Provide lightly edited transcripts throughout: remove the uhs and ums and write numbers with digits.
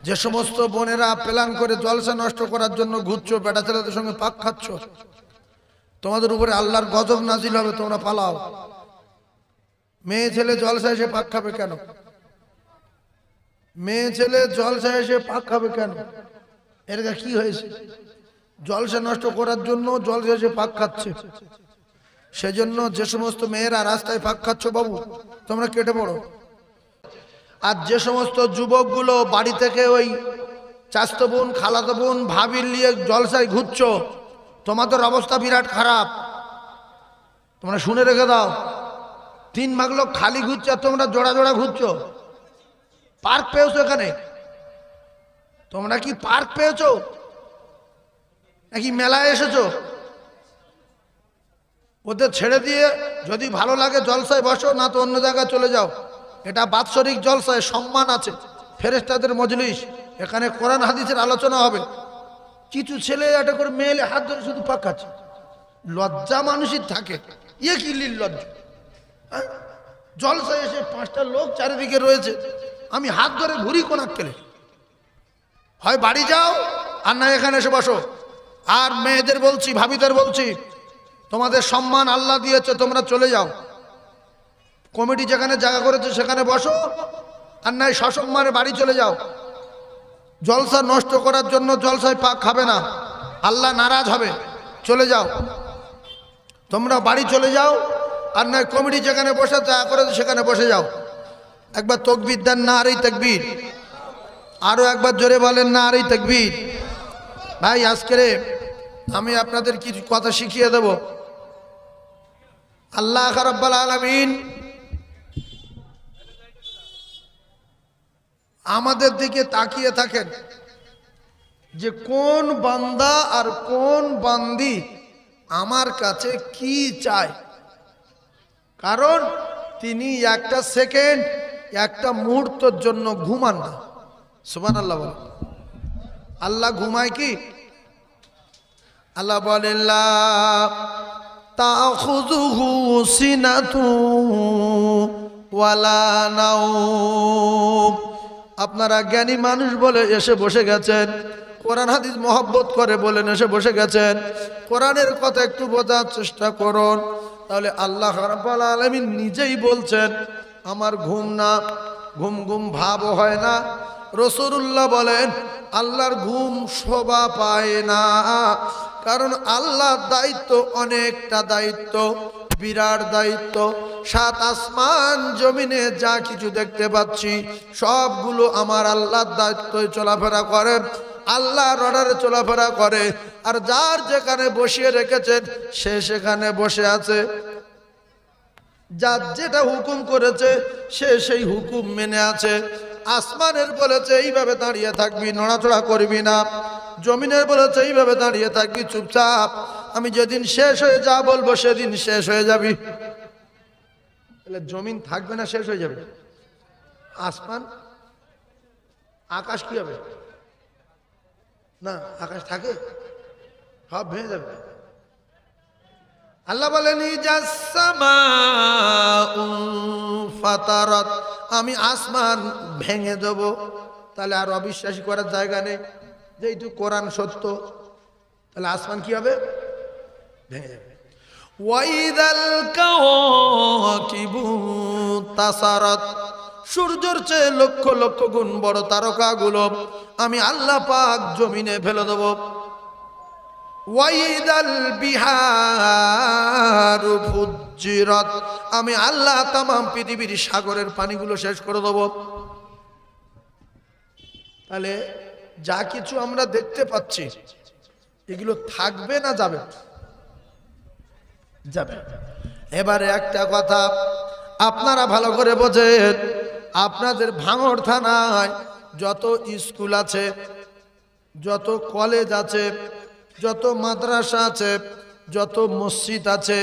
যে সমস্ত বোনেরা প্ল্যান করে জলসা নষ্ট করার জন্য ঘুরছো, বেটা ছেলেদের সঙ্গে পাক খাচ্ছ, তোমাদের উপরে আল্লাহর গজব নাজিল হবে, তোমরা পালাও। মেয়ে ছেলে জলসা এসে পাক খাবে কেন? মেয়ে ছেলে জলসা এসে পাক খাবে কেন? এর কি হয়েছে? জলসা নষ্ট করার জন্য জলসা এসে পাক খাচ্ছে। সেজন্য যে সমস্ত মেয়েরা রাস্তায় পাক খাচ্ছ, বাবু তোমরা কেটে পড়ো। আর যে সমস্ত যুবকগুলো বাড়ি থেকে ওই চাচতো বোন, খালাতো বোন, ভাবির নিয়ে জলসায় ঘুরছো, তোমাদের অবস্থা বিরাট খারাপ। তোমরা শুনে রেখে দাও, 3 ভাগ লোক খালি ঘুরছে আর তোমরা জোড়া জোড়া ঘুরছো। পার্ক পেয়েছো এখানে? তোমরা কি পার্ক পেয়েছো নাকি মেলায় এসেছো? ওদের ছেড়ে দিয়ে যদি ভালো লাগে জলসায় বসো, না তো অন্য জায়গায় চলে যাও। এটা বাৎসরিক জলসায় সম্মান আছে, ফেরেশতাদের মজলিস, এখানে কোরআন হাদিসের আলোচনা হবে। কিছু ছেলে এটা করে মেলে হাত ধরে শুধু পাক খাচ্ছে। লজ্জা মানুষের থাকে, ইয়ে কি লজ্জা? জলসায় এসে 5টা লোক চারিদিকে রয়েছে, আমি হাত ধরে ঘুরি কোন আক্কেলে? হয় বাড়ি যাও আর না এখানে এসে বসো। আর মেয়েদের বলছি, ভাবিদের বলছি, তোমাদের সম্মান আল্লাহ দিয়েছে, তোমরা চলে যাও। কমিটি যেখানে জায়গা করেছে সেখানে বসো, আর নাই সসম্মানে বাড়ি চলে যাও। জলসা নষ্ট করার জন্য জলসায় পাক খাবে না, আল্লাহ নারাজ হবে। চলে যাও, তোমরা বাড়ি চলে যাও, আর নয় কমিটি যেখানে বসে জায়গা করেছে সেখানে বসে যাও। একবার তাকবীর দেন, না আরেই তাকবীর। আরো একবার জোরে বলেন, না আরেই তাকবীর। ভাই আজকে আমি আপনাদের কিছু কথা শিখিয়ে দেব। আল্লাহ রাব্বুল আলামিন আমাদের দিকে তাকিয়ে থাকেন যে কোন বান্দা আর কোন বান্দি আমার কাছে কি চায়। কারণ তিনি একটা সেকেন্ড, একটা মুহূর্তের জন্য ঘুমান না। সুবহানাল্লাহ বলেন। আল্লাহ ঘুমায় কি? আল্লাহ বলেন লা তাখুযুহু সিনাতু ওয়ালা নাওম। আপনারা জ্ঞানী মানুষ বলে এসে বসে গেছেন, কোরআন হাদিস মহব্বত করে বলেন এসে বসে গেছেন, কোরআনের কথা একটু বোঝার চেষ্টা করুন। তাহলে আল্লাহ রাব্বুল আলামিন নিজেই বলছেন আমার ঘুম না, ঘুম ঘুম ভাবও হয় না। রাসূলুল্লাহ বলেন আল্লাহর ঘুম শোভা পায় না, কারণ আল্লাহর দায়িত্ব অনেকটা দায়িত্ব, বিরাট দায়িত্ব। 7 আসমান জমিনে যা কিছু দেখতে পাচ্ছি সবগুলো আমার আল্লাহর দায়িত্বে চলাফেরা করে, আল্লাহর অর্ডারে চলাফেরা করে। আর যার যেখানে বসিয়ে রেখেছেন সে সেখানে বসে আছে, যার যেটা হুকুম করেছে সে সেই হুকুম মেনে আছে। আসমানের বলেছে এইভাবে দাঁড়িয়ে থাকবি, নড়াচড়া করবি না। জমিনের বলেছে এইভাবে দাঁড়িয়ে থাকবি চুপচাপ, আমি যেদিন শেষ হয়ে যা বলবো সেদিন শেষ হয়ে যাবি। তাহলে জমিন থাকবে না, শেষ হয়ে যাবে। আসমান, আকাশ কি হবে? না, আকাশ থাকে, সব ভেঙে যাবে। আল্লাহ বলেন ফাতারাত, আমি আসমান ভেঙে দেব। তাহলে আর অবিশ্বাসী করার জায়গা নেই, যেহেতু কোরআন সত্য। তাহলে আসমান কি হবে? ভেঙে যাবে। ওয়াইদাল কাওয়াকিবু তাসারাত, সূর্যের চেয়ে লক্ষ লক্ষ গুণ বড় তারকাগুলো আমি আল্লাহ পাক জমিনে ফেলে দেব। ওয়াইদাল বিহারু ফুজ্জিরাত, আমি আল্লাহ তামাম পৃথিবীর সাগরের পানিগুলো শেষ করে দেব। তাহলে যা কিছু আমরা দেখতে পাচ্ছি এগুলো থাকবে না যাবে? যাবে। এবারে একটা কথা আপনারা ভালো করে বোঝেন, আপনাদের ভাঙড় থানায় যত স্কুল আছে, যত কলেজ আছে, যত মাদ্রাসা আছে, যত মসজিদ আছে,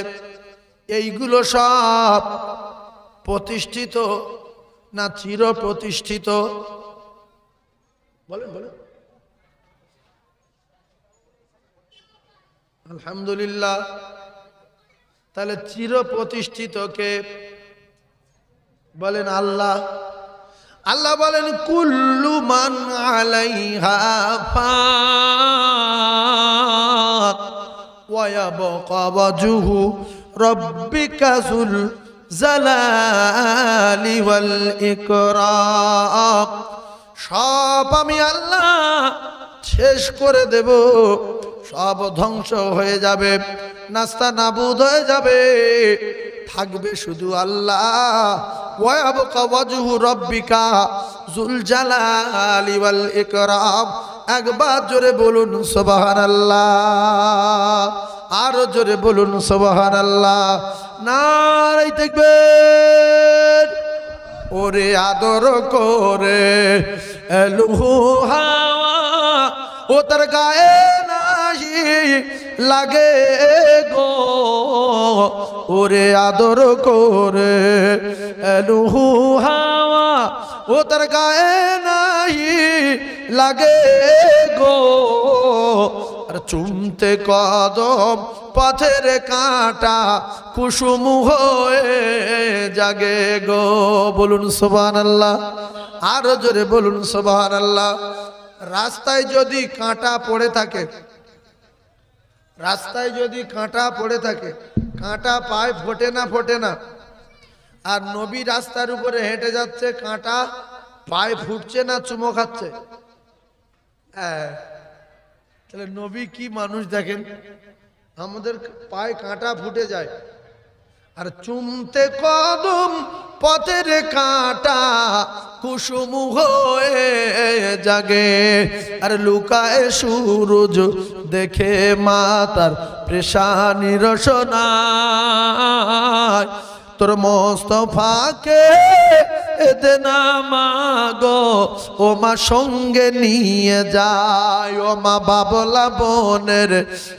এইগুলো সব প্রতিষ্ঠিত না চির প্রতিষ্ঠিত? বলেন বলেন। আলহামদুলিল্লাহ। তাহলে চির প্রতিষ্ঠিত কে? বলেন আল্লাহ। আল্লাহ বলেন কুল্লু মান আলাইহা ফান ওয়া ইয়াবকা ওয়াজহু রাব্বিকা যুল জালালি ওয়াল ইকরাম। সব আমি আল্লাহ শেষ করে দেব, সব ধ্বংস হয়ে যাবে, নাস্তা নাবুদ হয়ে যাবে, থাকবে শুধু আল্লাহ। ওয়া ইয়াবকা ওয়াজহু রাব্বিকা যুল জালালি ওয়াল ইকরাম। একবার জোরে বলুন সুবহানাল্লাহ, আরো জোরে বলুন সুবহানাল্লাহ। নারে তাকবীর। ওরে আদর করে এলুহু হাওয়া, ও তার গায়ে নাহি লাগে গো। ওরে আদর করে এলুহু হাওয়া, ও তার গায়ে নাহি লাগে গো। আর চুমতে কদম পথের কাঁটা কুসুম হয়ে জাগে গো। বলুন সুবহানাল্লাহ, আরো জোরে বলুন সুবহানাল্লাহ। রাস্তায় যদি কাঁটা পড়ে থাকে, রাস্তায় যদি কাঁটা পড়ে থাকে, কাঁটা পায়ে ফোটে না? ফোটে না? আর নবী রাস্তার উপরে হেঁটে যাচ্ছে, কাঁটা পায়ে ফুটছে না চুমো খাচ্ছে? হ্যাঁ, তাহলে নবী কি মানুষ দেখেন। আমাদের পায়ে কাঁটা ফুটে যায়, আর চুমতে কদম পথের কাঁটা কুসুম হয়ে জাগে। আর লুকায় সূরজ দেখে মাতার পেশানি রসনায়। তোর মোস্তফাকে এতে না মাগো, ও মা সঙ্গে নিয়ে যায়। ও মা বাবলা বোনের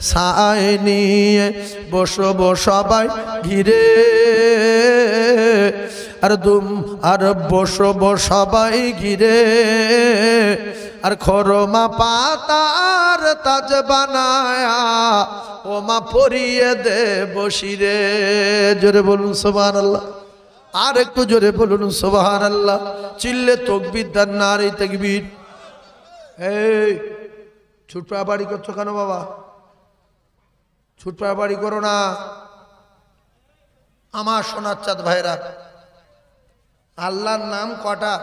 সাই নিয়ে বসবো সবাই ঘিরে, আর বসবো সবাই ঘিরে। আর খরমা পাতার তাজ বানায়া ও মা পরিয়ে দে বসিরে। জোরে বলুন সুবহানাল্লাহ, আর একটু জোরে বলুন সুবহানাল্লাহ। চিল্লে তাকবীর দেন, নারে তাকবীর। এই ছুটপা বাড়ি করছো কেন বাবা? ছুটপা বাড়ি করো না। আমার সোনার চাঁদ ভাইরা, আল্লাহর নাম কটা?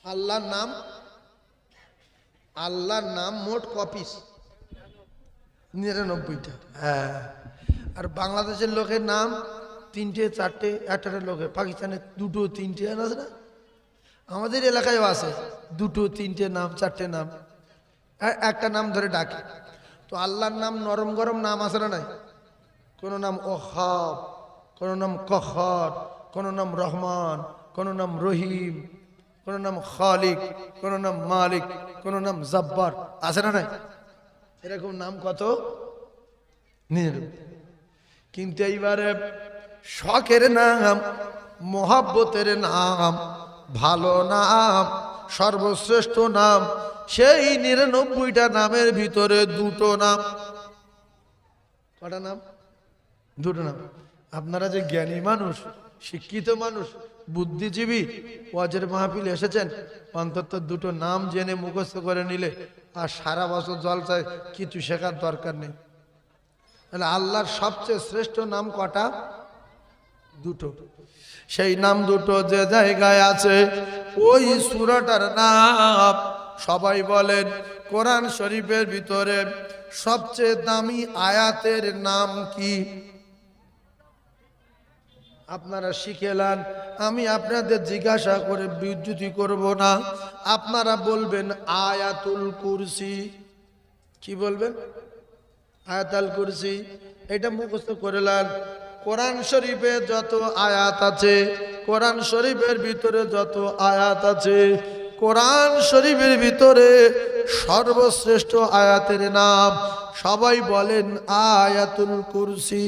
আল্লাহর নাম, আল্লাহর নাম মোট কপিস? 99টা। হ্যাঁ, আর বাংলাদেশের লোকের নাম 3টে 4টে, একটা লোকের পাকিস্তানের 2টো 3টে আছে না? আমাদের এলাকায়ও আছে 2টো 3টে নাম, 4টে নাম, একটা নাম ধরে ডাকে। তো আল্লাহর নাম নরম গরম নাম আছে না নাই? কোনো নাম ওহাব, কোনো নাম কহ্হর, কোনো নাম রহমান, কোনো নাম রহিম, কোনো নাম খালিক, কোনো নাম মালিক, কোনো নাম জব্বার, আছে না নাই? এরকম নাম কত? কিন্তু এইবারে শখের নাম, মোহাব্বতের নাম, ভালো নাম, সর্বশ্রেষ্ঠ নাম, সেই 99টা নামের ভিতরে 2টো নাম। কটা নাম? 2টো নাম। আপনারা যে জ্ঞানী মানুষ, শিক্ষিত মানুষ, বুদ্ধিজীবী, ওয়াজের মাহফিলে এসেছেন, অন্তত 2টো নাম জেনে মুখস্থ করে নিলে আর সারা বছর জলসায় কিছু শেখার দরকার নেই। তাহলে আল্লাহর সবচেয়ে শ্রেষ্ঠ নাম কটা? 2টো। সেই নাম 2টো যে জায়গায় আছে, ওই সূরাটার নাম সবাই বলেন কোরআন শরীফের ভিতরে সবচেয়ে দামি আয়াতের নাম কি? আপনারা শিখেলান, আমি আপনাদের জিজ্ঞাসা করে বিদ্যুতি করব না। আপনারা বলবেন আয়াতুল কুরসি। কি বলবেন? আয়াতুল কুরসি। এটা মুখস্থ করেলান। কোরআন শরীফে যত আয়াত আছে, কোরআন শরীফের ভিতরে যত আয়াত আছে, কোরআন শরীফের ভিতরে সর্বশ্রেষ্ঠ আয়াতের নাম সবাই বলেন আয়াতুল কুরসি।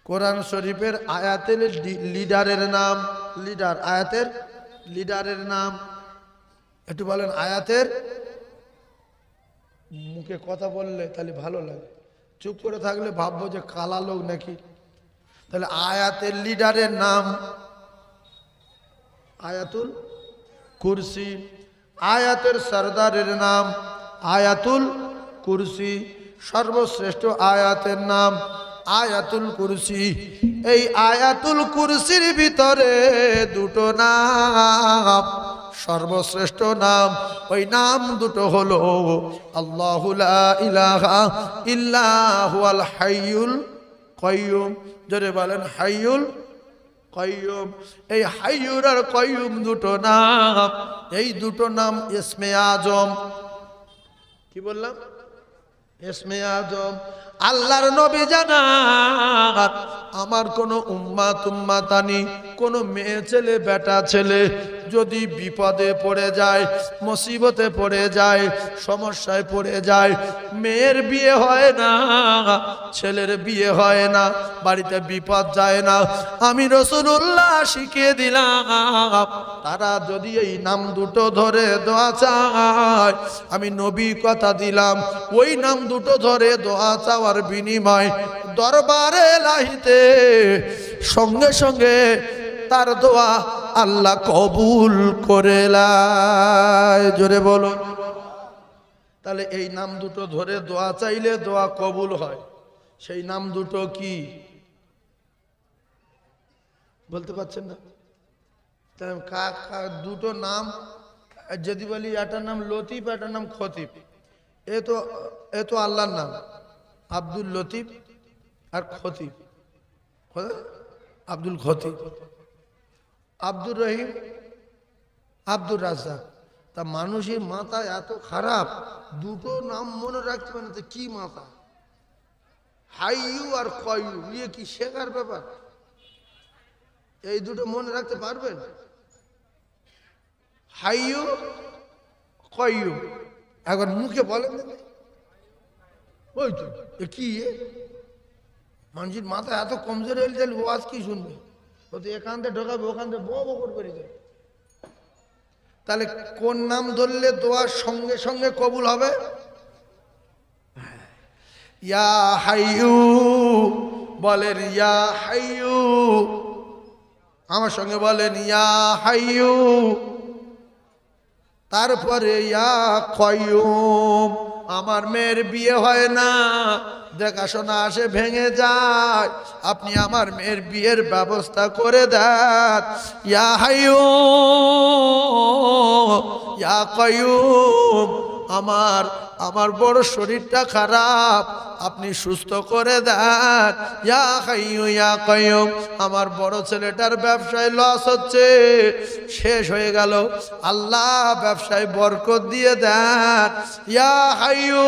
কোরআন শরীফের আয়াতের লিডারের নাম, লিডার, আয়াতের লিডারের নাম একটু বলেন। আয়াতের মুখে কথা বললে তাহলে ভালো লাগে, চুপ করে থাকলে ভাববো যে কালা লোক নাকি। তাহলে আয়াতের লিডারের নাম আয়াতুল কুরসি। আয়াতের সরদারের নাম আয়াতুল কুরসি। সর্বশ্রেষ্ঠ আয়াতের নাম আয়াতুল কুরসি। এই আয়াতুল কুরসির ভিতরে দুটো নাম, সর্বশ্রেষ্ঠ নাম, ওই নাম দুটো হলো আল্লাহু লা ইলাহা ইল্লা হুয়াল হাইয়ুল কাইয়ুম। জোরে বলেন হাইয়ুল কাইয়ুম। এই হাইয়ুর আর কাইয়ুম দুটো নাম, এই দুটো নাম ইসমে আজম। কি বললাম? ইসমে আজম। আল্লাহর নবী জানান আমার কোন উম্মাত উম্মাতানি, কোন মেয়ে ছেলে বেটা ছেলে যদি বিপদে পড়ে যায়, মুসিবতে পড়ে যায়, সমস্যায় পড়ে যায়, মেয়ের বিয়ে হয় না, ছেলের বিয়ে হয় না, বাড়িতে বিপদ যায় না, আমি রাসূলুল্লাহ শিখিয়ে দিলাম তারা যদি এই নাম দুটো ধরে দোয়া চায়, আমি নবী কথা দিলাম ওই নাম দুটো ধরে দোয়া চাওয়ার বিনিময় দরবারে লাহিতে সঙ্গে সঙ্গে তার দোয়া আল্লাহ কবুল করে লাই। জোরে বলো। তাহলে এই নাম দুটো ধরে দোয়া চাইলে দোয়া কবুল হয়। সেই নাম দুটো কি বলতে পারছেন না? দুটো নাম যদি বলি, এটার নাম লতিফ, এটার নাম খতিব। এ তো আল্লাহর নাম, আব্দুল লতিফ আর খতিব। আব্দুল খতিব, আব্দুর রহিম, আব্দুর রাজ্জাক। তা মানুষের মাথা এত খারাপ, দুটো নাম মনে রাখতে পারে না। কি মাথা? হাইয়ু আর কয়ু, ইয়ে কি শেখার ব্যাপার? এই দুটো মনে রাখতে পারবেন? হাইয়ু কয়ু একবার মুখে বলেন। ওই তো কি মানুষের মাথা এত কমজোর হয়ে গেলে ও আজ কি শুনবে? ও তো এখান থেকে ঢোকাবে, ওখান থেকে বো বো করে যায়। তাহলে কোন নাম ধরলে দোয়ার সঙ্গে সঙ্গে কবুল হবে? ইয়া হাইয়ু বলেন, ইয়া হাইয়ু। আমার সঙ্গে বলেন ইয়া হাইয়ু। তারপরে ইয়া কাইয়ুম। আমার মেয়ের বিয়ে হয় না, দেখাশোনা আসে ভেঙে যায়, আপনি আমার মেয়ের বিয়ের ব্যবস্থা করে দেন। ইয়া হাইয়ু ইয়া কাইয়ুম। আমার বড় শরীরটা খারাপ, আপনি সুস্থ করে দেন। ইয়া হাইয়ু ইয়া কাইয়ুম। আমার বড় ছেলেটার ব্যবসায় লস হচ্ছে, শেষ হয়ে গেল, আল্লাহ ব্যবসায় বরকত দিয়ে দেন। ইয়া হাইয়ু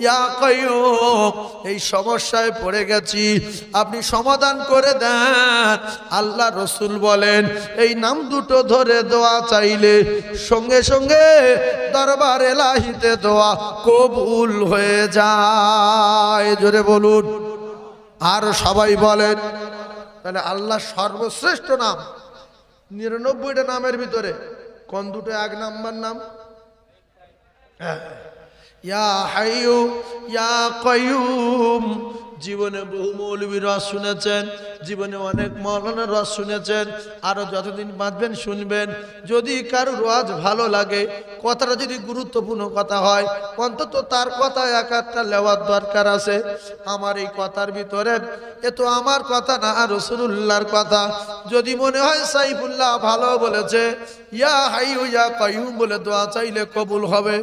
ইয়া কাইয়ুম। এই সমস্যায় পড়ে গেছি, আপনি সমাধান করে দেন। আল্লাহ রসুল বলেন এই নাম দুটো ধরে দোয়া চাইলে সঙ্গে সঙ্গে দরবার এলাহিতে দোয়া কবুল হয়ে যায়। জোরে বলুন। আর সবাই বলেন। তাহলে আল্লাহ সর্বশ্রেষ্ঠ নাম 99টা নামের ভিতরে কোন দুটো এক নাম্বার নাম? ইয়া হাইয়ু ইয়া কাইয়ুম। জীবনে বহু মৌলবীর রস শুনেছেন, জীবনে অনেক মৌলানার রস শুনেছেন, আরো যতদিন বাঁচবেন শুনবেন। যদি কারো ওয়াজ ভালো লাগে, কথাটা যদি গুরুত্বপূর্ণ কথা হয়, অন্তত তার কথা এক একটা নেওয়ার দরকার আছে। আমার এই কথার ভিতরে এ তো আমার কথা না, রাসূলুল্লাহর কথা। যদি মনে হয় সাইফুল্লাহ ভালো বলেছে, ইয়া হাইয়ু ইয়া কাইয়ুম বলে দোয়া চাইলে কবুল হবে,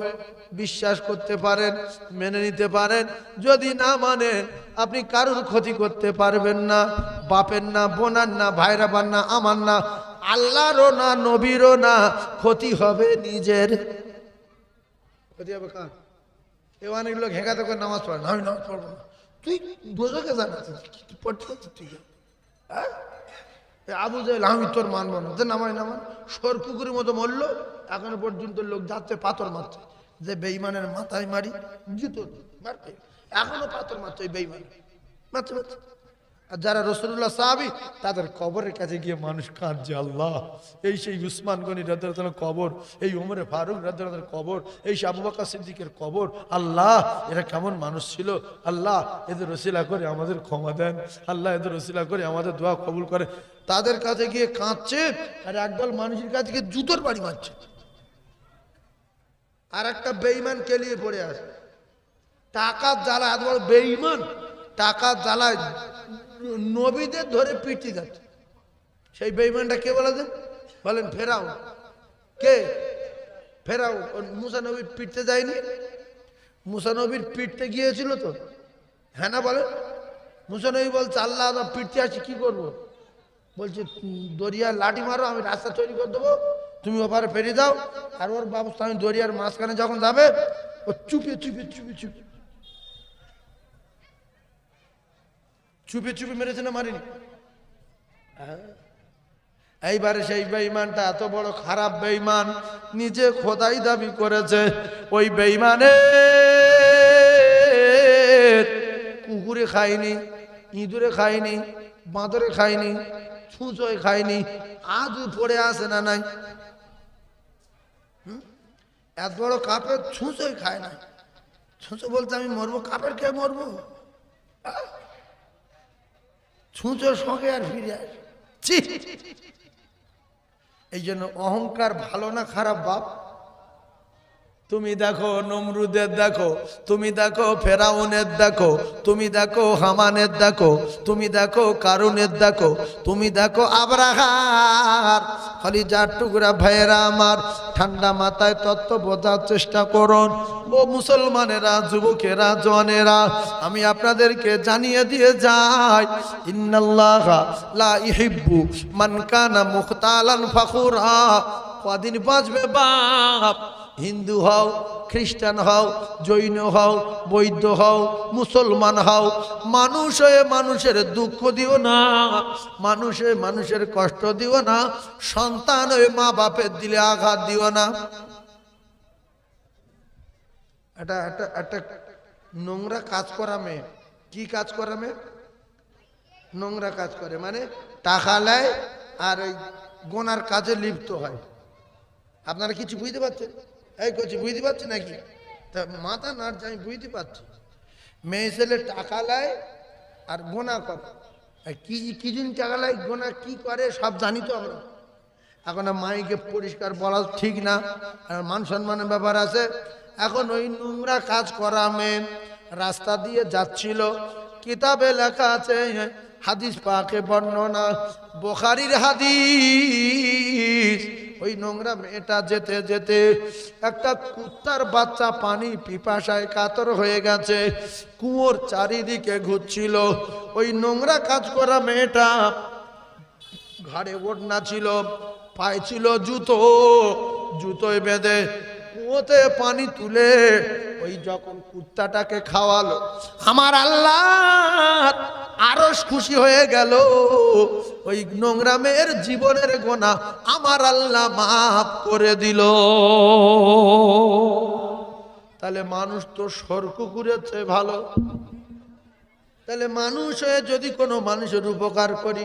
বিশ্বাস করতে পারেন, মেনে নিতে পারেন। যদি না মানেন, আপনি কারোর ক্ষতি করতে পারবেন না, বাপের না, বোনার না, ভাইরা বান না, আমার না, আল্লাহরও না, নবীরও না। ক্ষতি হবে নিজের। ক্ষতি হবে কার? এ অনেক লোক হেঁকাতে করে নামাজ পড়ে না, আমি নামাজ পড়বো না। তুই দোজখে জানাচ্ছিস, পড়তে পারছিস? ঠিক আছে, হ্যাঁ। আবু জাহেল আমি তোর মানবো না, যে নামাই নামান। সর কুকুরের মতো মরলো, এখনো পর্যন্ত লোক যাচ্ছে পাথর মারছে, যে বেঈমানের মাথায় মারি জুতো মারতে, এখনো পাথর মারছে ওই বেঈমান মারছে মারছে। আর যারা রাসূলুল্লাহ সাহাবী তাদের কবরের কাছে গিয়ে মানুষ কাঁদছে, আল্লাহ এই সেই উসমান গনি রাদিয়াল্লাহু তাআলা কবর, এই ওমরে ফারুক রাদিয়াল্লাহু তাআলার কবর, এই আবু বকর সিদ্দিকের কবর, আল্লাহ এরা কেমন মানুষ ছিল, আল্লাহ এদের ওসিলা করে আমাদের ক্ষমা দেন, আল্লাহ এদের ওসিলা করে আমাদের দোয়া কবুল করে। তাদের কাছে গিয়ে কাঁদছে আর একদল মানুষের কাছে গিয়ে জুতোর বাড়ি মারছে। আর একটা বেঈমান কেলিয়ে পড়ে আছে, টাকার জ্বালা, এত বড় বেঈমান, টাকার জ্বালায় নবীদের ধরে পিটি যাচ্ছে। সেই বেঈমানটা কে বলেছেন? বলেন ফেরাউন। কে ফেরাউন? মুসা নবীর পিটতে যায়নি? মুসা নবীর পিটতে গিয়েছিল তো, হ্যাঁ না বলেন? মুসা নবী বলছে আল্লাহ পিটতে আসি কি করবো? বলছে দরিয়ার লাঠি মারো, আমি রাস্তা তৈরি করে দেবো, তুমি ওপারে ফেরিয়ে দাও। আর ওর ব্যবস্থা আমি দরিয়ার মাঝখানে যখন যাবে ও চুপে চুপে চুপে চুপে চুপে চুপে মেরেছে না মারিনি? এইবারে সেই বেঈমানটা এত বড় খারাপ বেঈমান, নিজে খোদাই দাবি করেছে। ওই বেঈমানে কুকুরে খায়নি, ইঁদুরে খায়নি, বাঁদরে খায়নি, ছুঁচোয় খায়নি, আজও পড়ে আসে না নাই? এত বড় কাপের ছুঁচোয় খায় না। ছুঁচো বলতে আমি মরবো, কাপের কে মরবো? ছুঁচোর সঙ্গে আর ফিরে আসে। এই জন্য অহংকার ভালো না খারাপ বাপ? তুমি দেখো নমরুদের দেখো, তুমি দেখো ফেরাউনের দেখো, তুমি দেখো হামানের দেখো, তুমি দেখো কারুনের দেখো, তুমি দেখো আবরাহার। খালি যার টুকরা ভাইয়েরা আমার, ঠান্ডা মাথায় তত্ত্ব বোঝার চেষ্টা করুন। ও মুসলমানেরা, যুবকেরা, জওয়ানেরা, আমি আপনাদেরকে জানিয়ে দিয়ে যাই, ইন্নাল্লাহা লা ইহিব্বু মান কানা মুখতালান ফাখুরা। কদিন বাঁচবে বাপ? হিন্দু হও, খ্রিস্টান হও, জৈন হও, বৌদ্ধ হও, মুসলমান হও, মানুষ হয়ে মানুষের দুঃখ দিও না, মানুষ হয়ে মানুষের কষ্ট দিও না, সন্তান হয়ে মা বাপের দিলে আঘাত দিও না। একটা নোংরা কাজ করা মেয়ে, কি কাজ করা মেয়ে? নোংরা কাজ করে, মানে টাকা নেয় আর ওই গোনার কাজে লিপ্ত হয়। আপনারা কিছু বুঝতে পারছেন? এই করছি বুঝতে পারছি নাকি? তা মাথা নাড়ছে, আমি বুঝতে পারছি। মেয়ে ছেলে টাকা নেয় আর গোনা করে, কি জন টাকা নেয়, গোনা কি করে সব জানি তো আমরা। এখন মাইকে পরিষ্কার বলা ঠিক না, মান সম্মানের ব্যাপার আছে। এখন ওই নোংরা কাজ করা মেয়ে রাস্তা দিয়ে যাচ্ছিল, কিতাবে লেখা আছে, হাদিস পাকে বর্ণনা, বুখারীর হাদিস। ওই নোংরা মেয়েটা যেতে যেতে একটা কুত্তার বাচ্চা পানি পিপাসায় কাতর হয়ে গেছে, কুয়োর চারিদিকে ঘুরছিল। ওই নোংরা কাজ করা মেয়েটা ঘাড়ে ওড়না ছিল, পায়ে ছিল জুতো, জুতোয় বেঁধে কুয়োতে পানি তুলে ওই যখন কুত্তাটাকে খাওয়ালো, আমার আল্লাহ আরশ খুশি হয়ে গেল। ওই নোংরা মেয়ের জীবনের গোনা আমার আল্লাহ মাফ করে দিল। তাহলে মানুষ তো সরকুকুরের চেয়ে ভালো। তাহলে মানুষ হয়ে যদি কোনো মানুষের উপকার করি,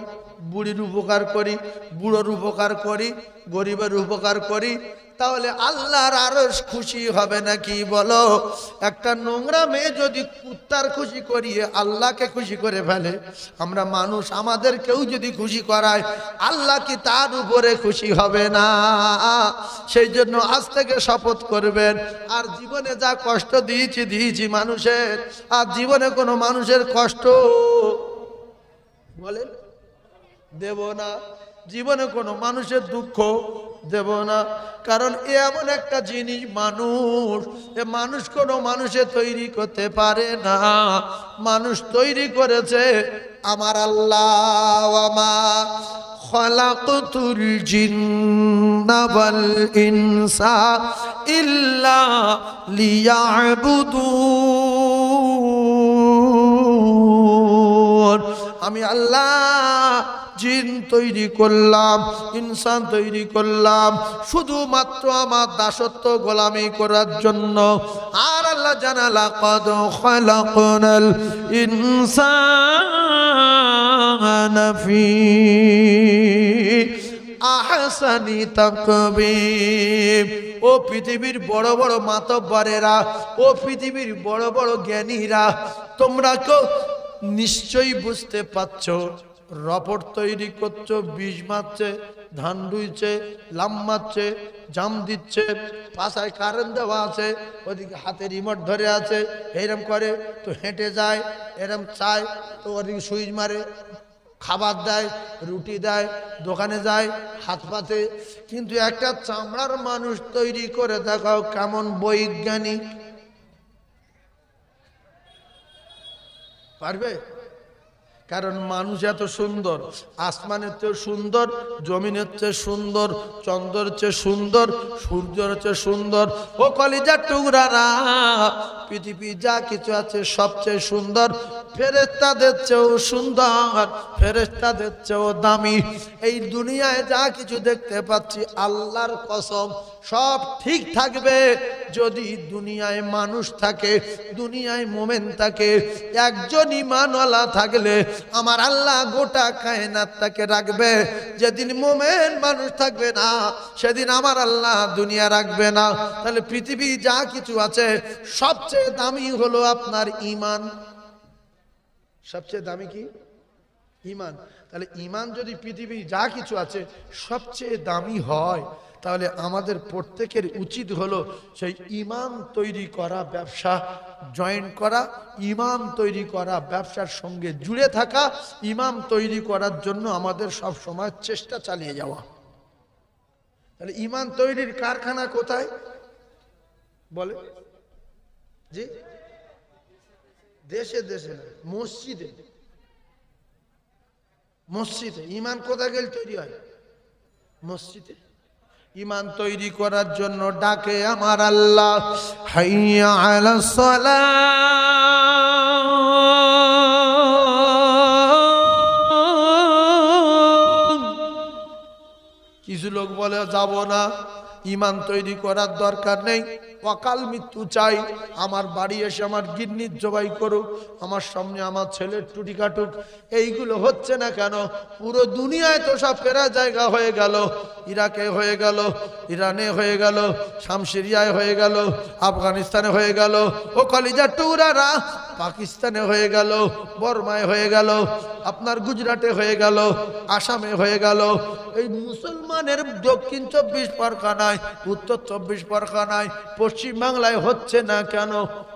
বুড়ির উপকার করি, বুড়োর উপকার করি, গরিবের উপকার করি, তাহলে আল্লাহর আরশ খুশি হবে নাকি বলো? একটা নোংরা মেয়ে যদি কুত্তার খুশি করিয়ে আল্লাহকে খুশি করে ফেলে, আমরা মানুষ আমাদেরকেও যদি খুশি করায়, আল্লাহ কি তার উপরে খুশি হবে না? সেই জন্য আজ থেকে শপথ করবেন, আর জীবনে যা কষ্ট দিয়েছি মানুষের, আর জীবনে কোনো মানুষের কষ্ট বলেন দেব না, জীবনে কোনো মানুষের দুঃখ দেব না। কারণ এমন একটা জিনিস মানুষ, এ মানুষ কোনো মানুষে তৈরি করতে পারে না, মানুষ তৈরি করেছে আমার আল্লাহ। ওয়ামা খালাকতুল জিন্না ওয়াল ইনসা ইল্লা লিয়াবুদুন। আমি আল্লাহ জিন তৈরি করলাম, ইনসান তৈরি করলাম শুধুমাত্র আমার দাসত্ব গোলামি করার জন্য। আর আল্লাহ জানালা, লাকাদ খালাকনাল ইনসান ফি আহসানি তাকবীর। ও পৃথিবীর বড় বড় মাতব্বরেরা, ও পৃথিবীর বড় বড় জ্ঞানীরা, তোমরা কেউ নিশ্চয়ই বুঝতে পারছো রবট তৈরি করছো, বীজ মারছে, ধান রুইছে, লাম মারছে, জাম দিচ্ছে, পাশায় কারেন্ট দেওয়া আছে, ওদিকে হাতে রিমোট ধরে আছে, এরম করে তো হেঁটে যায়, এরম চায় তো ওদিকে সুইচ মারে, খাবার দেয়, রুটি দেয়, দোকানে যায়, হাত পাতে। কিন্তু একটা চামড়ার মানুষ তৈরি করে দেখাও কেমন বৈজ্ঞানিক পারবে? কারণ মানুষ এত সুন্দর, আসমানের চেয়ে সুন্দর, জমিনের চেয়ে সুন্দর, চন্দ্রের চেয়ে সুন্দর, সূর্যের চেয়ে সুন্দর। ও কলিজার টুকরারা, পৃথিবী যা কিছু আছে সবচেয়ে সুন্দর, ফেরেশতাদের চেয়েও সুন্দর, ফেরেশতাদের চেয়েও দামি। এই দুনিয়ায় যা কিছু দেখতে পাচ্ছি আল্লাহর কসম সব ঠিক থাকবে যদি দুনিয়ায় মানুষ থাকে, দুনিয়ায় মোমেন থাকে। একজন ঈমানওয়ালা থাকলে আমার আল্লাহ গোটা কায়নাতটাকে রাখবে। যেদিন মোমেন মানুষ থাকবে না সেদিন আমার আল্লাহ দুনিয়া রাখবে না। তাহলে পৃথিবী যা কিছু আছে সবচেয়ে দামি হলো আপনার ঈমান। সবচেয়ে দামি কি? ঈমান। তাহলে ঈমান যদি পৃথিবী যা কিছু আছে সবচেয়ে দামি হয়, তাহলে আমাদের প্রত্যেকের উচিত হলো সেই ঈমান তৈরি করা ব্যবসা জয়েন করা, ঈমান তৈরি করা ব্যবসার সঙ্গে জুড়ে থাকা, ঈমান তৈরি করার জন্য আমাদের সব সময় চেষ্টা চালিয়ে যাওয়া। তাহলে ঈমান তৈরির কারখানা কোথায় বলে? জি, দেশে দেশে না, মসজিদে। মসজিদে ঈমান কোথায় গেলে তৈরি হয়? মসজিদে। ঈমান তৈরি করার জন্য ডাকে আমার আল্লাহ, হাইয়া আলাস সালাহ। কিছু লোক বলে যাব না, ঈমান তৈরি করার দরকার নেই, অকাল মৃত্যু চাই, আমার বাড়ি এসে আমার গিন্নির জবাই করুক, আমার সামনে আমার ছেলের টুটি কাটুক। এইগুলো হচ্ছে না কেন? পুরো দুনিয়ায় তো সব ফেরা জায়গা হয়ে গেল, ইরাকে হয়ে গেল, ইরানে হয়ে গেল, শাম সিরিয়ায় হয়ে গেল, আফগানিস্তানে হয়ে গেল, ও কলিজার টুকরারা পাকিস্তানে হয়ে গেল, বর্মায় হয়ে গেল, আপনার গুজরাটে হয়ে গেল, আসামে হয়ে গেল। এই মুসলমানের দক্ষিণ 24 পরগনায়, উত্তর 24 পরগনায়, পশ্চিম বাংলায় হচ্ছে না কেন?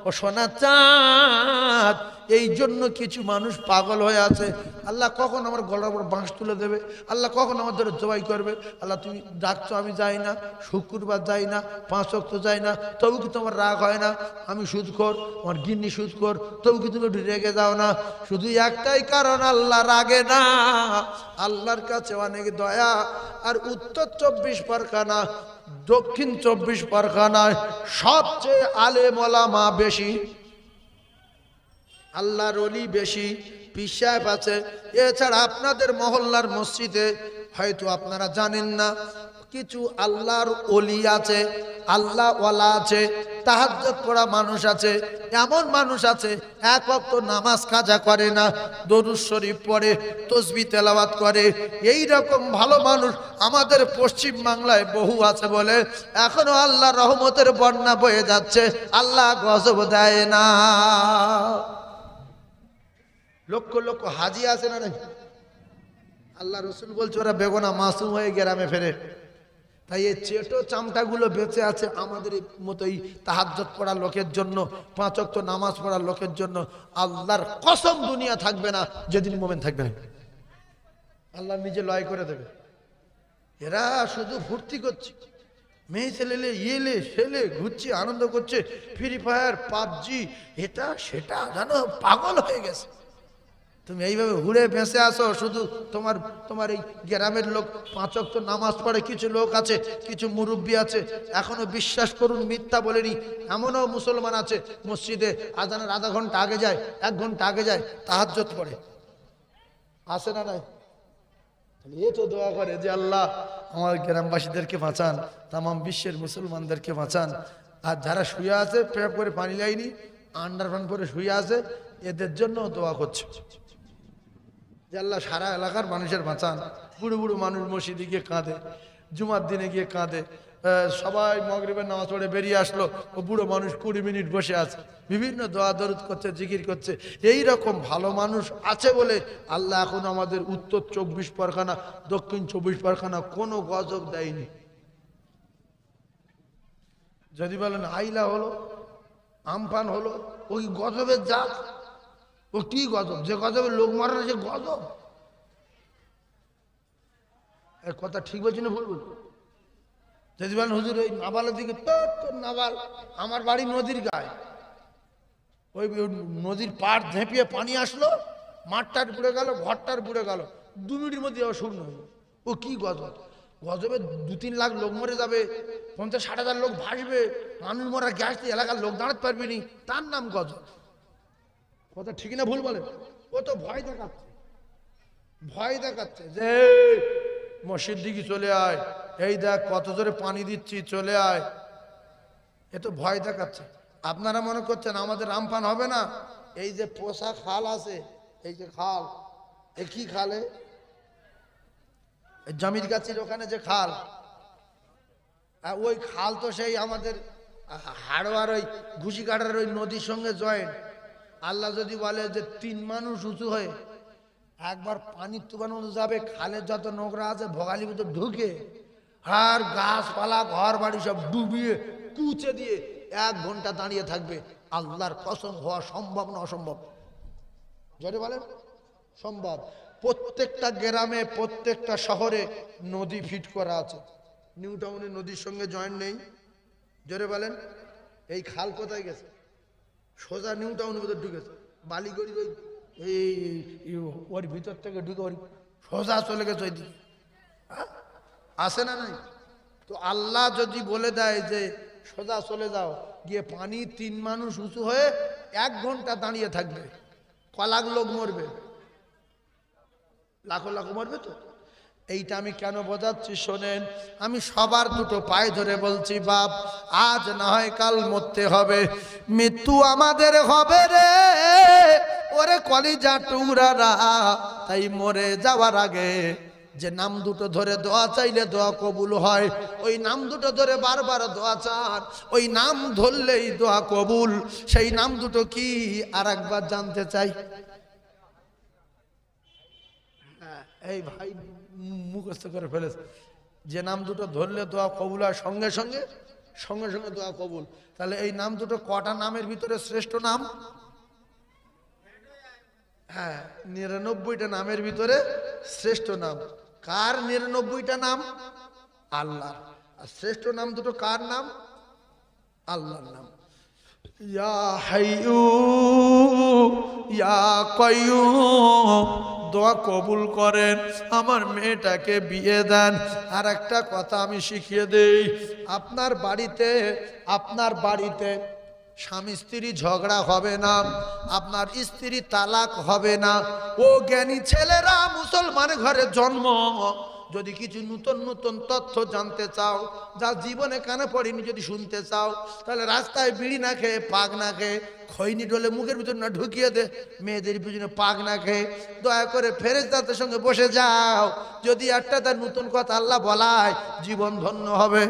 ও সোনা চাঁদ, এই জন্য কিছু মানুষ পাগল হয়ে আছে। আল্লাহ কখন আমার গলার উপর বাঁশ তুলে দেবে, আল্লাহ কখন আমার ধরে জবাই করবে। আল্লাহ তুমি ডাকছো, আমি যাই না, শুক্রবার যাই না, 5 ওয়াক্ত যাই না, তবু কি তোমার রাগ হয় না? আমি সুদখোর, আমার গিন্নি সুদখোর, তবু কি তুমি একটু রেগে যাও না? শুধু একটাই কারণ, আল্লাহ রাগে না, আল্লাহর কাছে অনেক দয়া। আর উত্তর 24 পরগনা, দক্ষিণ 24 পরগনায় সবচেয়ে আলেম ওলামা বেশি, আল্লাহর ওলি বেশি, পীর সাহেব আছে। এছাড়া আপনাদের মহল্লার মসজিদে হয়তো আপনারা জানেন না, কিছু আল্লাহর ওলি আছে, আল্লাহ ওয়ালা আছে, তাহাজ্জুদ পড়া মানুষ আছে, এমন মানুষ আছে এক ওয়াক্ত নামাজ কাজা করে না, দরুদ শরীফ পড়ে, তাসবিহ তেলাওয়াত করে। এই রকম ভালো মানুষ আমাদের পশ্চিম বাংলায় বহু আছে বলে এখনো আল্লাহ রহমতের বন্যা বয়ে যাচ্ছে, আল্লাহ গজব দেয় না। লক্ষ লক্ষ হাজি আছে না নাকি? আল্লাহ রসুল বলছে ওরা বেগোনা মাসুম হয়ে গ্রামে ফেরে। তাই এই চেটো চামটাগুলো বেঁচে আছে আমাদের মতোই তাহাজ্জুদ পড়া লোকের জন্য, 5 ওয়াক্ত নামাজ পড়া লোকের জন্য। আল্লাহর কসম দুনিয়া থাকবে না যেদিন মোমেন থাকবে না, আল্লাহ নিজে লয় করে দেবে। এরা শুধু ফুর্তি করছে, মেয়ে ছেলেলে ইয়েলে ছেলে ঘুরছে, আনন্দ করছে, ফ্রি ফায়ার, পাবজি, এটা সেটা, জানো পাগল হয়ে গেছে। তুমি এইভাবে ঘুরে বেঁচে আসো, শুধু তোমার এই গ্রামের লোক 5 ওয়াক্ত নামাজ পড়ে, কিছু লোক আছে, কিছু মুরব্বী আছে, এখনো বিশ্বাস করুন মিথ্যা বলেনি, এমনও মুসলমান আছে মসজিদে আজানের আধা ঘন্টা আগে যায়, 1 ঘন্টা আগে যায়, তাহাজ্জুদ পড়ে, আসে না নাই? এ তো দোয়া করে যে আল্লাহ আমার গ্রামবাসীদেরকে বাঁচান, তামাম বিশ্বের মুসলমানদেরকে বাঁচান। আর যারা শুয়ে আছে, পেপ করে পানি লাইনি, আন্ডারপ্যান্ট পরে শুয়ে আছে, এদের জন্য দোয়া করছে। যে আল্লাহ সারা এলাকার মানুষের বাঁচান। বুড়ো বুড়ো মানুষ মসজিদে গিয়ে কাঁদে, জুমার দিনে গিয়ে কাঁদে। সবাই মাগরিবের নামাজ পড়ে বেরিয়ে আসলো, ও বুড়ো মানুষ 20 মিনিট বসে আছে, বিভিন্ন দোয়া দরুদ করছে, জিকির করছে। এই রকম ভালো মানুষ আছে বলে আল্লাহ এখন আমাদের উত্তর 24 পরগনা, দক্ষিণ 24 পরগনা কোনো গজব দেয়নি। যদি বলেন আইলা হলো, আমফান হলো, ওই গজবের জাত, ও কি গজব? যে গজবের লোক মারা, যে গজব। এর কথা ঠিক বলছি না ভুল বলছি? যদি বলেন হুজুর ওই নাবালের দিকে, তোর নাবাল, আমার বাড়ি নদীর গায়ে, ওই নদীর পাড় ঝেঁপিয়ে পানি আসলো, মাঠটার বুড়ে গেল, ঘরটার বুড়ে গেল, 2 মিনিটের মধ্যে শূন্য হলো। ও কি গজব? গজবে 2-3 লাখ লোক মরে যাবে, 50-60 হাজার লোক ভাসবে, মানুষ মরা গ্যাস দিয়ে এলাকার লোক দাঁড়াতে পারবে নি, তার নাম গজব। কথা ঠিক না ভুল বলেন? ও তো ভয় দেখাচ্ছে, ভয় দেখাচ্ছে যে মসজিদ দিকে চলে আয়, এই দেখ কত জোরে পানি দিচ্ছি, চলে আয়। এ তো ভয় দেখাচ্ছে। আপনারা মনে করছেন আমাদের আমফান হবে না? এই যে পোষা খাল আছে, এই যে খাল, এ কি খালে? জমির গাছের ওখানে যে খাল, ওই খাল তো সেই আমাদের হাড়োয়ার ওই ঘুষিকাটার ওই নদীর সঙ্গে জয়েন্ট। আল্লাহ যদি বলে যে 3 মানুষ উঁচু হয়ে একবার পানির তুফান মতো যাবে, খালের যত নোংরা আছে ভোগালি ভিতর ঢুকে, আর গাছপালা ঘর বাড়ি সব ডুবিয়ে কুচে দিয়ে 1 ঘন্টা দাঁড়িয়ে থাকবে, আল্লাহর কসম হওয়া সম্ভব না অসম্ভব? জোরে বলেন সম্ভব। প্রত্যেকটা গ্রামে, প্রত্যেকটা শহরে নদী ফিট করা আছে। নিউ টাউনে নদীর সঙ্গে জয়েন্ট নেই? জোরে বলেন। এই খাল কোথায় গেছে? সোজা নিউ টাউনের ভিতর ঢুকেছে, বালিগড়ির ওই ওর ভিতর থেকে ঢুকে ওর সোজা চলে গেছে ওই দিকে। আসে না নাই? তো আল্লাহ যদি বলে দেয় যে সোজা চলে যাও, গিয়ে পানি 3 মানুষ উঁচু হয়ে 1 ঘন্টা দাঁড়িয়ে থাকবে, ক লাখ লোক মরবে? লাখো লাখো মরবে তো। এইটা আমি কেন বোঝাচ্ছি শোনেন। আমি সবার দুটো পায়ে ধরে বলছি, বাপ আজ না হয় কাল মরতে হবে, মৃত্যু আমাদের হবে রে ওরে কলিজা টুকরারা। তাই মরে যাওয়ার আগে যে নাম দুটো ধরে দোয়া চাইলে দোয়া কবুল হয়, ওই নাম দুটো ধরে বারবার দোয়া চান, ওই নাম ধরলেই দোয়া কবুল। সেই নাম দুটো কি আর একবার জানতে চাই? এই ভাই মুখস্থ করে ফেলেছে, যে নাম দুটো ধরলে দোয়া কবুল হয়, সঙ্গে সঙ্গে সঙ্গে সঙ্গে দোয়া কবুল। তাহলে এই নাম দুটো কটা নামের ভিতরে শ্রেষ্ঠ নাম? হ্যাঁ, 99টা নামের ভিতরে শ্রেষ্ঠ নাম। কার 99টা নাম? আল্লাহ। আর শ্রেষ্ঠ নাম দুটো কার নাম? আল্লাহর নাম। ইয়া হাইয়ু ইয়া কাইয়ুম, দোয়া কবুল করেন, আমার মেয়েটাকে বিয়ে দেন। আর একটা কথা আমি শিখিয়ে দেই, আপনার বাড়িতে স্বামী স্ত্রী ঝগড়া হবে না, আপনার স্ত্রী তালাক হবে না। ও জ্ঞানী ছেলেরা, মুসলমান ঘরে জন্ম, যদি কিছু নতুন নতুন তথ্য জানতে চাও, যা জীবনে কানে পড়েনি, যদি শুনতে চাও, তাহলে রাস্তায় বিড়ি না খেয়ে, পাক না খেয়ে, খৈনি ডলে মুখের ভিতর না ঢুকিয়ে দে, মেয়েদের পিছনে পাক না খেয়ে দয়া করে ফেরেশতাদের সঙ্গে বসে যাও। যদি একটা তার নতুন কথা আল্লাহ বলায়, জীবন ধন্য হবে।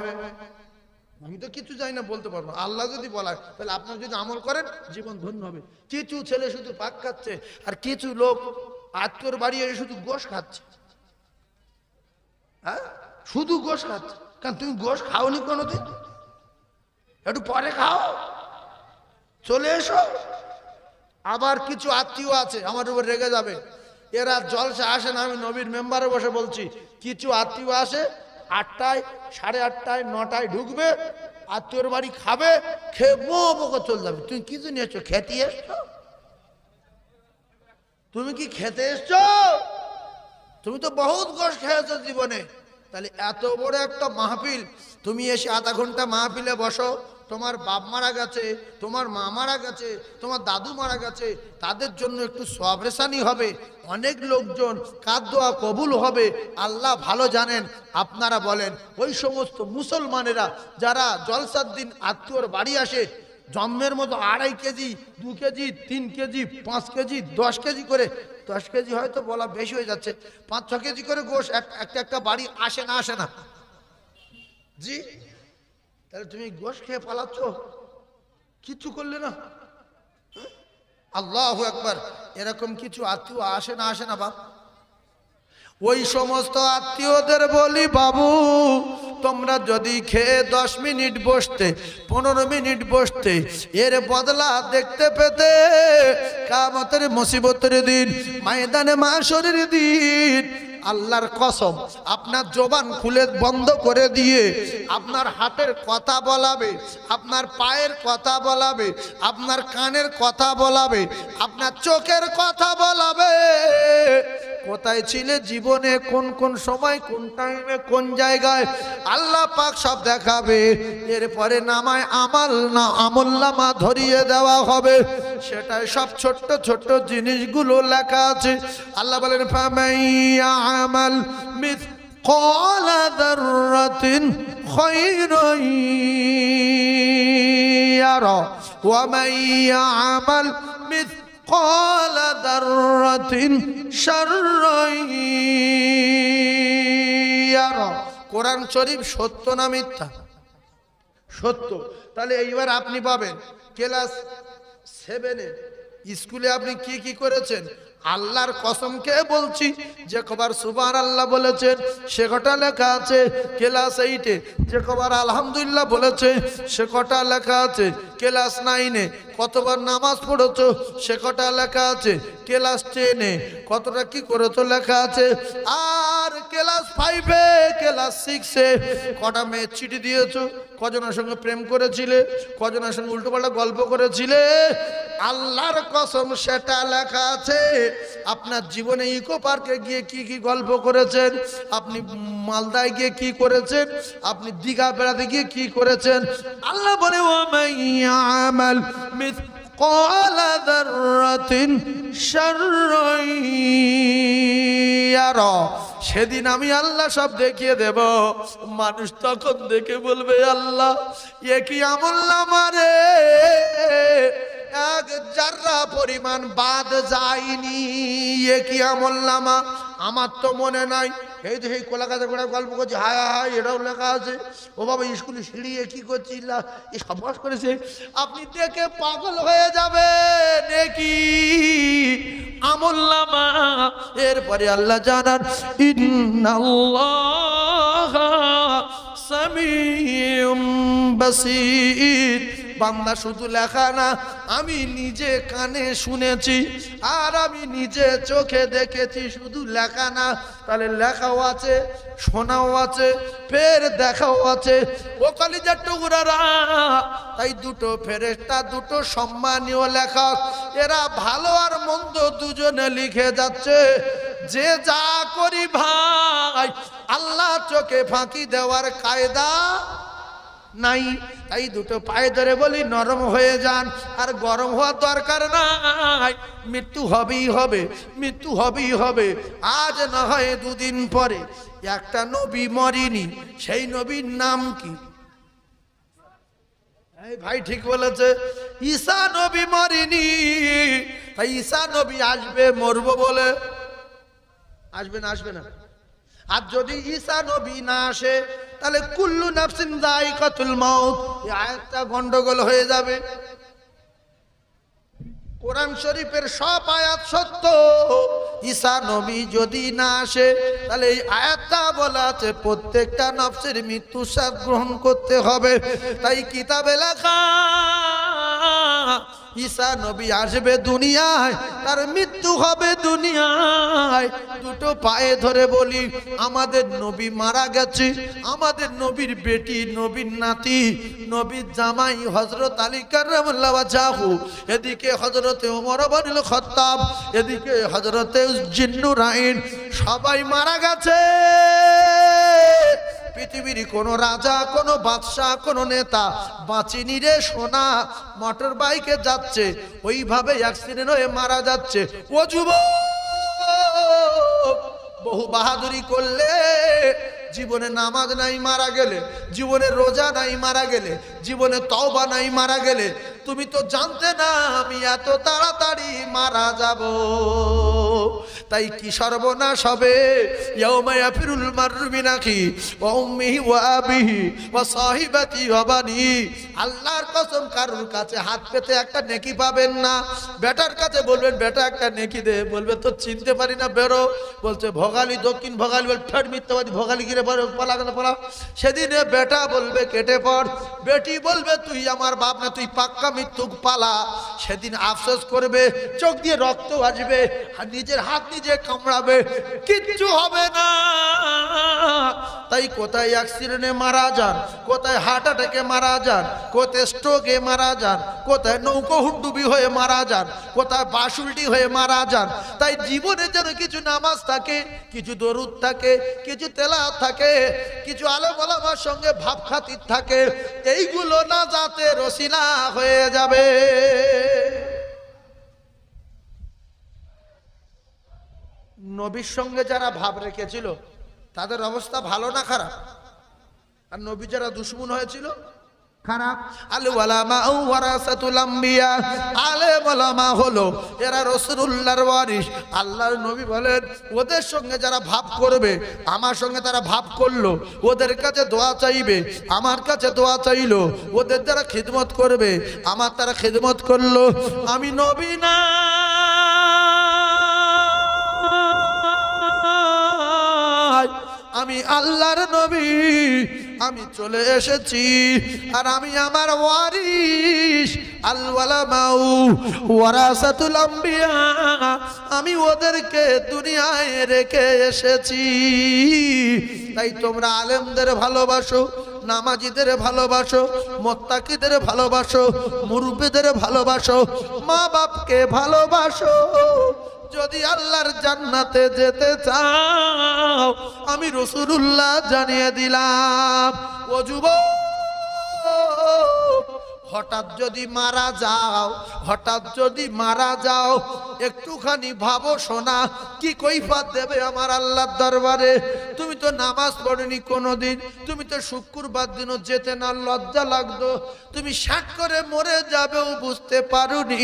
আমি তো কিছু জানি না, বলতে পারবো। আল্লাহ যদি বলায়, তাহলে আপনার যদি আমল করেন, জীবন ধন্য হবে। কিছু ছেলে শুধু পাক খাচ্ছে, আর কিছু লোক আত্মীয়র বাড়ি এসে শুধু গোশ খাচ্ছে। হ্যাঁ, শুধু গোশ খাচ্ছে। কারণ তুমি গোশ খাওনি কোনোদিন, একটু পরে খাও, চলে এসো। আবার কিছু আত্মীয় আছে আমার উপর রেগে যাবে, এরা জলসা আসে না, আমি নবীর মেম্বারে বসে বলছি, কিছু আত্মীয় আসে 8টায়, 8:30টায়, 9টায় ঢুকবে, আত্মীয়র বাড়ি খাবে, খেয়ে বকে চলে যাবে। তুমি কিছু নিয়ে এসছো? খেতে এসছো? তুমি কি খেতে এসছো? তুমি তো বহুত গোশ খেয়েছো জীবনে। তাহলে এত বড় একটা মাহফিল, তুমি এসে আধা ঘন্টা মাহফিলে বসো, তোমার বাপ মারা গেছে, তোমার মা মারা গেছে, তোমার দাদু মারা গেছে, তাদের জন্য একটু সবরেশানি হবে, অনেক লোকজন কার দোয়া কবুল হবে আল্লাহ ভালো জানেন। আপনারা বলেন, ওই সমস্ত মুসলমানেরা যারা জলসার দিন আত্মীয়র বাড়ি আসে, জম্মের মতো 2.5 KG 2 KG 3 KG 5 KG 10 KG করে, 10 কেজি হয়তো বলা বেশি হয়ে যাচ্ছে, 5-6 কেজি করে গোশ একটা বাড়ি আসে না জি। তাহলে তুমি গোশ খেয়ে পালাচ্ছ, কিচ্ছু করলে না। আল্লাহু আকবার। এরকম কিছু আত্মীয় আসে না বাপ। ওই সমস্ত আত্মীয়দের বলি, বাবু তোমরা যদি খেয়ে 10 মিনিট বসতে, 15 মিনিট বসতে, এর বদলা দেখতে পেতে কিয়ামতের মুসিবতের দিন, ময়দানে মাশরের দিন, আল্লাহর কসম আপনার জবান খুলে বন্ধ করে দিয়ে আপনার হাতের কথা বলাবে, আপনার পায়ের কথা বলাবে, আপনার কানের কথা বলাবে, আপনার চোখের কথা বলাবে। কোথায় ছিলে জীবনে, কোন কোন সময়, কোন টাইমে, কোন জায়গায়, আল্লাহ পাক সব দেখাবে। এরপরে নামায় আমলনামা ধরিয়ে দেওয়া হবে, সেটাই সব ছোট্ট ছোট্ট জিনিসগুলো লেখা আছে। আল্লাহ বলেন ফামাইয়ামাল মিসকালা যাররাতিন খায়রান ইয়ারা ওয়া মাইয়ামাল মিসকাল যাররাতিন শাররান ইয়ারা। কোরআন শরীফ সত্য না মিথ্যা? সত্য। তাহলে এইবার আপনি পাবেন ক্লাস 7-এ স্কুলে আপনি কি কি করেছেন। আল্লাহর কসম খেয়ে বলছি, যে কবার সুবহানাল্লাহ বলেছেন সে কটা লেখা আছে ক্লাস 8-এ, যে কবার আলহামদুলিল্লাহ বলেছে সে কটা লেখা আছে ক্লাস 9-এ, কতবার নামাজ পড়েছো সে কটা লেখা আছে ক্লাস 10-এ, কতটা কি করেছো লেখা আছে। আর ক্লাস 5-এ, ক্লাস 6-এ কটা মেয়ের চিঠি দিয়েছো, কজনের সঙ্গে প্রেম করেছিলে, কজনের সঙ্গে উল্টোপাল্টা গল্প করেছিলে, আল্লাহর কসম সেটা লেখা আছে। আপনার জীবনে ইকো পার্কে গিয়ে কি কি গল্প করেছেন, আপনি মালদায় গিয়ে কি করেছেন, আপনি দীঘা বেড়াতে গিয়ে কি করেছেন। আল্লাহ বলে ওয়া মাইয়ামাল মিসকালা যাররাতিন শাররান ইয়ারা। সেদিন আমি আল্লাহ সব দেখিয়ে দেব। মানুষ তখন দেখে বলবে, আল্লাহ এ কি আমলনামা রে, এক জাররা পরিমাণ বাদ যায়নি, এ কি আমলনামা, আমার তো মনে নাই। এই তো সেই কলাকাতা করে গল্প করছি, হায় হায় এটাও লেখা আছে। ও বাবা স্কুলে সিঁড়িয়ে কি করছি, এ সবাস করেছে। আপনি দেখে পাগল হয়ে যাবেন, এ কি আমলনামা। এরপরে আল্লাহ জানান, ইন্নাল্লাহা সামিউম বাসীর। বান্দা শুধু লেখা না, আমি নিজে কানে শুনেছি আর আমি নিজে চোখে দেখেছি, শুধু লেখা না। তাহলে লেখাও আছে, শোনাও আছে, ফের দেখাও আছে। ও কলিজার টুকরারা, তাই দুটো ফেরেশতা, দুটো সম্মানীয় লেখক, এরা ভালো আর মন্দ দুজনে লিখে যাচ্ছে। যে যা করি ভাই, আল্লাহ চোখে ফাঁকি দেওয়ার কায়দা নাই। তাই দুটো পায়ে ধরে বলি, নরম হয়ে যান, আর গরম হওয়ার দরকার নাই। মৃত্যু হবেই হবে, মৃত্যু হবেই হবে। আজ না হয় 2 দিন পরে একটা নবী মরেনি, সেই নবীর নাম কি? এই ভাই ঠিক বলেছে, ঈসা নবী মরেনি। তাই ঈসা নবী আসবে মরবো বলে, আসবে না? আসবে না। আর যদি ঈসা নবী না আসে, তাহলে কুল্লু নাফসিন যায়িকাতুল মাউত, এই আয়াতটা গন্ডগোল হয়ে যাবে। কোরআন শরীফের সব আয়াত সত্য। ঈসা নবী যদি না আসে, তাহলে এই আয়াতটা বলা আছে প্রত্যেকটা নফসের মৃত্যু স্বাদ গ্রহণ করতে হবে। তাই কিতাবে লেখা, ঈসা নবী আসবে দুনিয়ায়, তার মৃত্যু হবে দুনিয়ায়। দুটো পায়ে ধরে বলি, আমাদের নবী মারা গেছে, আমাদের নবীর বেটি, নবীর নাতি, নবীর জামাই হযরত আলী কাররামাল্লাহু ওয়াজহাহু, এদিকে হযরতে ওমর ইবনুল খাত্তাব, এদিকে হযরতে জিন্নুরাইন, সবাই মারা গেছে। পৃথিবীর কোনো রাজা, কোনো বাদশাহ, কোনো নেতা বাঁচিনি রে সোনা। মোটর বাইকে যাচ্ছে, ওইভাবে অ্যাক্সিডেন্ট হয়ে মারা যাচ্ছে। ও যুবক, বহু বাহাদুরি করলে, জীবনে নামাজ নাই মারা গেলে, জীবনে রোজা নাই মারা গেলে, জীবনে তওবা নাই মারা গেলে, তুমি তো জানতে না আমি এত তাড়াতাড়ি মারা যাব। তাই কি সর্বনাশ হবে, ইয়াউমা ইয়াফিরুল মাররু মিন আখিহি ওয়া উম্মিহি ওয়া আবিহি ওয়া সাহিবাতি ওয়া বানি। আল্লাহর কসম কারোর কাছে হাত পেতে একটা নেকি পাবেন না। বেটার কাছে বলবেন বেটা একটা নেকি দে, বলবে তো চিনতে পারি না, বেরো। বলছে ভোগালী, দক্ষিণ ভোগালী, বল ফের মিথ্যাবাদী, ভোগালী গিরে পালা গেল পালা। সেদিনে বেটা বলবে কেটে পড়, বেটি বলবে তুই আমার বাপ না, তুই পাক্কা মৃত্যুক পালা। সেদিন আফসোস করবে, চোখ দিয়ে রক্ত আসবে, আর নিজের হাত নিজে কামড়াবে, কিচ্ছু হবে না। তাই কোথায় অ্যাক্সিডেন্টে মারা যান, কোথায় হার্ট অ্যাটাকে মারা যান, কোথায় স্ট্রোকে মারা যান, কোথায় নৌকো হুডুবি হয়ে মারা যান, কোথায় বাসুলটি হয়ে মারা যান। তাই জীবনে যেন কিছু নামাজ থাকে, কিছু দরুদ থাকে, কিছু তেলাওয়াত থাকে, কিছু আলেম ওলামার সঙ্গে ভাব খাতির থাকে, এইগুলো না যাতে রসিলা হয়ে যাবে। নবীর সঙ্গে যারা ভাব রেখেছিল তাদের অবস্থা ভালো না খারাপ? আর নবী যারা দুশমন হয়েছিল খারাপ। আল উলামা ওয়ারাসাতুল আম্বিয়া, আলেম ওলামা হলো এরা রাসূলুল্লাহর ওয়ারিস। আল্লাহর নবী বলেন ওদের সঙ্গে যারা ভাব করবে, আমার সঙ্গে তারা ভাব করলো, ওদের কাছে দোয়া চাইবে, আমার কাছে দোয়া চাইলো, ওদের যারা খিদমত করবে, আমার তারা খিদমত করলো, আমি নবী না, আমি আল্লাহর নবী, আমি চলে এসেছি। আর আমি আমার ওয়ারিস, আল উলামাউ ওয়ারাসাতুল আম্বিয়া, আমি ওদেরকে দুনিয়ায় রেখে এসেছি। তাই তোমরা আলেমদের ভালোবাসো, নামাজিদের ভালোবাসো, মুত্তাকিদের ভালোবাসো, মুরব্বিদের ভালোবাসো, মা বাপকে ভালোবাসো। যদি আল্লাহর জান্নাতে যেতে চাও, আমি রাসূলুল্লাহ জানিয়ে দিলাম। ও যুবক, হঠাৎ যদি মারা যাও, হঠাৎ যদি মারা যাও, একটুখানি ভাবো শোনা, কি কৈফিয়ত দেবে আমার আল্লাহর দরবারে? তুমি তো নামাজ পড়নি কোনোদিন, তুমি তো শুক্রবার দিনও যেতে না, লজ্জা লাগতো, তুমি শাক করে মরে যাবেও বুঝতে পারোনি।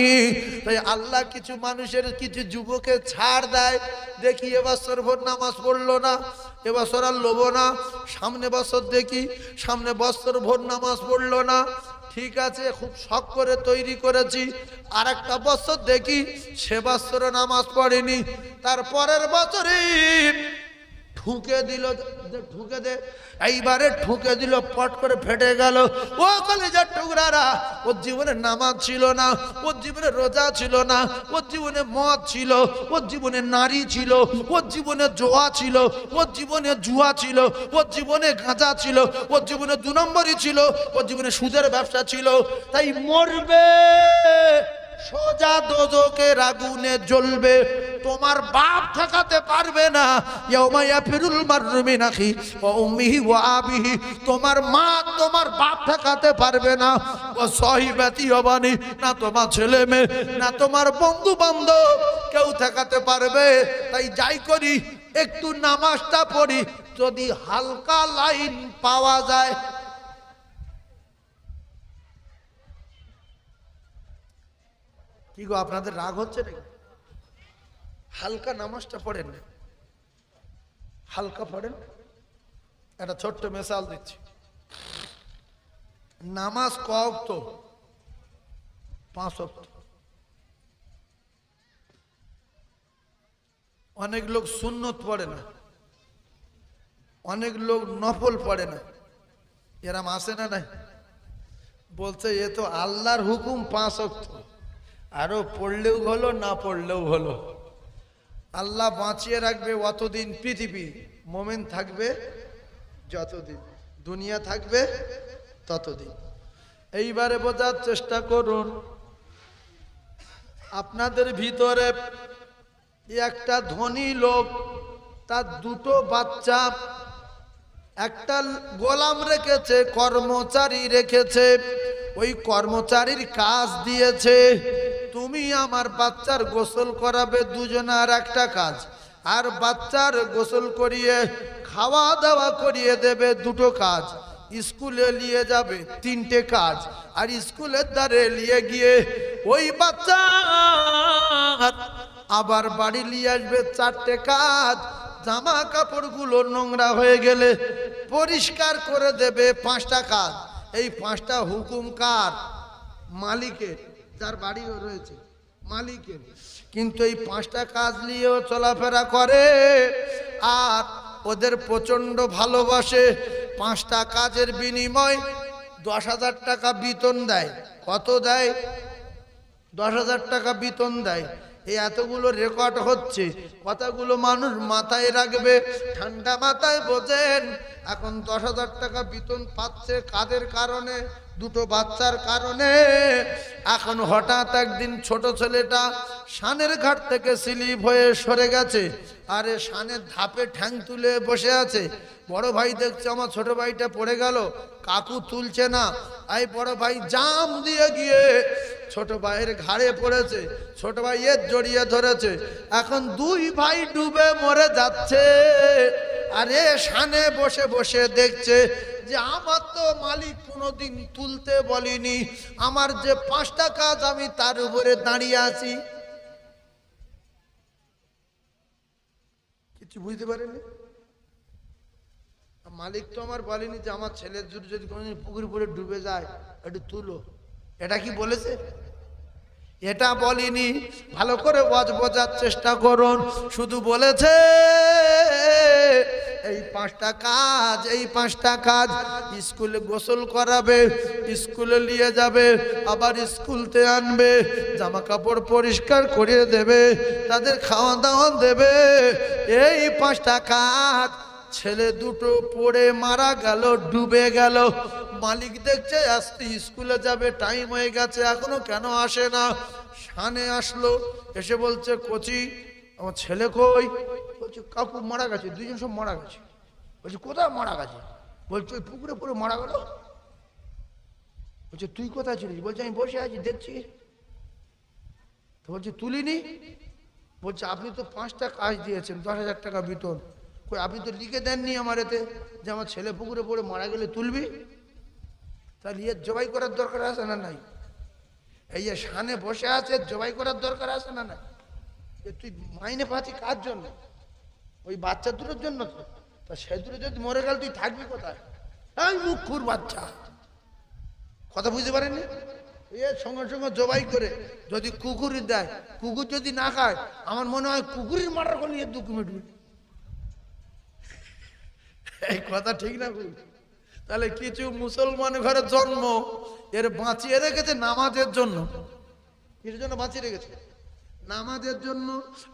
তাই আল্লাহ কিছু মানুষের, কিছু যুবকে ছাড় দেয়, দেখি এবছর ভোর নামাজ পড়লো না, এবছর আর লোবো না, সামনে বছর দেখি, সামনে বছর ভোর নামাজ পড়লো না, ঠিক আছে খুব শখ করে তৈরি করেছি, আর একটা বছর দেখি সে বছরে নামাজ পড়েনি, তারপরের বছরে ঠুকে দিল, ঠুকে দে, এইবারে ঠুকে দিল, পট করে ফেটে গেল। ও কলেজের টুকরারা, ওর জীবনে নামাজ ছিল না, ওর জীবনে রোজা ছিল না, ওর জীবনে মদ ছিল, ওর জীবনে নারী ছিল, ওর জীবনে জোয়া ছিল, ওর জীবনে জুয়া ছিল, ওর জীবনে গাঁজা ছিল, ওর জীবনে 2 নম্বরই ছিল, ওর জীবনে সুদের ব্যবসা ছিল। তাই মরবে, সোজা দোজখের আগুনে জ্বলবে, তোমার বাপ ঠকাতে পারবে না। ইয়াউমা ইয়াফিরুল মাররু মিন আখিহি ওয়া উম্মিহি ওয়া আবিহি, তোমার মা তোমার বাপ ঠকাতে পারবে না। ওয়া সাহিবাতি ওয়া বানি, না তোমার ছেলে মেয়ে, না তোমার বন্ধু বান্ধব কেউ ঠকাতে পারবে। তাই যাই করি একটু নামাজটা পড়ি, যদি হালকা লাইন পাওয়া যায়। কি গো আপনাদের রাগ হচ্ছে নাকি? হালকা নামাজটা পড়েন, হালকা পড়েন। একটা ছোট্ট মিসাল দিচ্ছি। নামাজ ক ওয়াক্ত? 5 ওয়াক্ত। অনেক লোক সুন্নত পড়ে না, অনেক লোক নফল পড়ে না, এরম আসে না নাই? বলছে এ তো আল্লাহর হুকুম 5 ওয়াক্ত, আরো পড়লেও হলো না পড়লেও হলো, আল্লাহ বাঁচিয়ে রাখবে অতদিন, পৃথিবী মোমেন থাকবে যতদিন, দুনিয়া থাকবে ততদিন। এইবারে বোঝার চেষ্টা করুন, আপনাদের ভিতরে একটা ধনী লোক, তার 2টো বাচ্চা, একটা গোলাম রেখেছে, কর্মচারী রেখেছে, ওই কর্মচারীর কাজ দিয়েছে, তুমি আমার বাচ্চার গোসল করাবে দুজনের একটা কাজ, আর বাচ্চার গোসল করিয়ে খাওয়া দাওয়া করিয়ে দেবে 2টো কাজ। স্কুলে নিয়ে যাবে 3টে কাজ, আর স্কুলের দ্বারে নিয়ে গিয়ে ওই বাচ্চা আবার বাড়ি নিয়ে আসবে 4টে কাজ। জামা কাপড়গুলো নোংরা হয়ে গেলে পরিষ্কার করে দেবে 5টা কাজ। এই 5টা হুকুম কার? মালিকের, যার বাড়িও রয়েছে মালিকের। কিন্তু এই 5টা কাজ নিয়েও চলাফেরা করে, আর ওদের প্রচন্ড ভালোবাসে। 5টা কাজের বিনিময় 10,000 টাকা বেতন দেয়। কত দেয়? 10,000 টাকা বেতন দেয়। এই এতগুলো রেকর্ড হচ্ছে, কথাগুলো মানুষ মাথায় রাখবে, ঠান্ডা মাথায় বোঝেন। এখন 10,000 টাকা বেতন পাচ্ছে কাদের কারণে? 2টো বাচ্চার কারণে। এখন হঠাৎ একদিন ছোট ছেলেটা শানের ঘাট থেকে স্লিপ হয়ে সরে গেছে, আরে শানের ধাপে ঠ্যাং তুলে বসে আছে। বড় ভাই দেখছে আমার ছোট ভাইটা পড়ে গেল, কাকু তুলছে না। এই বড় ভাই জাম দিয়ে গিয়ে ছোট ভাইয়ের ঘাড়ে পড়েছে, ছোট ভাই এর জড়িয়ে ধরেছে। এখন 2 ভাই ডুবে মরে যাচ্ছে। আরে শানে বসে বসে দেখছে যে আমার তো মালিক কোনোদিন তুলতে বলিনি, আমার যে 5টা কাজ আমি তার উপরে দাঁড়িয়ে আছি। কিছু বুঝতে পারেনি? মালিক তো আমার বলেনি যে আমার ছেলের যদি কোনোদিন পুকুর পরে ডুবে যায় একটু তুলো। এটা কি বলেছে? এটা বলিনি। ভালো করে বোঝার চেষ্টা করুন। শুধু বলেছে এই 5টা কাজ, এই 5টা কাজ। স্কুলে গোসল করাবে, স্কুলে নিয়ে যাবে, আবার স্কুলতে আনবে, জামা কাপড় পরিষ্কার করে দেবে, তাদের খাওয়া দাওয়া দেবে। এই 5টা কাজ। ছেলে 2টো পড়ে মারা গেল, ডুবে গেল। মালিক দেখছে আজকে স্কুলে যাবে, টাইম হয়ে গেছে, এখনো কেন আসে না? শানে আসলো, এসে বলছে কোচি আমার ছেলে কই? বলছে কাকু মারা গেছে, 2জন সব মারা গেছে। বলছে কোথায় মারা গেছে? বলছে ওই পুকুরে পড়ে মারা গেল। বলছে তুই কোথায় ছিলিস? বলছে আমি বসে আছি দেখছি। তো বলছে তুলিনি? বলছে আপনি তো 5টা কাজ দিয়েছেন, 10,000 টাকা বেতন, কই আপনি তো লিখে দেননি আমার এতে যে আমার ছেলে পুকুরে পড়ে মারা গেলে তুলবি। তাহলে এর জবাই করার দরকার আছে না নাই? এই যে শানে বসে আছে, জবাই করার দরকার আছে না নাই? তুই মাইনে পাচ্ছি কার জন্য? ওই বাচ্চা দুটোর জন্য তো। তা সে দুটো যদি মরে গেল তুই থাকবি কোথায়? এই মুখুর বাচ্চা, কথা বুঝতে পারেনি? এর সঙ্গে সঙ্গে জবাই করে যদি কুকুরই দেয়, কুকুর যদি না খায়, আমার মনে হয় কুকুরের মারার করলে এর দুঃখ মিটবে। এই কথা ঠিক না? তাহলে কিছু মুসলমান ঘরে জন্ম, এর বাঁচিয়ে রেখেছে নামাজের জন্য। কিসের জন্য বাঁচিয়ে রেখেছে? নামাজের জন্য।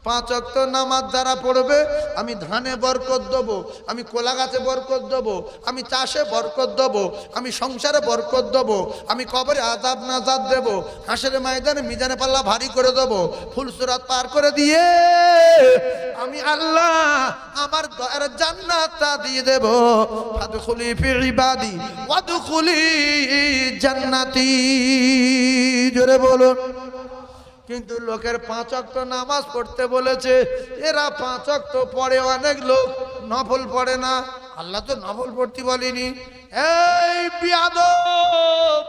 5 ওয়াক্ত নামাজ যারা পড়বে, আমি ধানে বরকত দেবো, আমি কোলা গাছে বরকত দেবো, আমি চাষে বরকত দেবো, আমি সংসারে বরকত দেবো, আমি কবরে আযাব নাজাত দেবো, হাসরের ময়দানে মিজানে পাল্লা ভারী করে দেবো, ফুলসুরাত পার করে দিয়ে আমি আল্লাহ আমার দয়ার জান্নাতটা দিয়ে দেব। ফাদখুলি ফি ইবাদি ওয়াদখুলি জান্নাতি। জোরে বলুন। কিন্তু লোকের 5 ওয়াক্ত নামাজ পড়তে বলেছে, এরা 5 ওয়াক্ত পড়ে, অনেক লোক নফল পড়ে না। আল্লাহ তো নফল পড়তে বলেনি। এই বিয়াদব,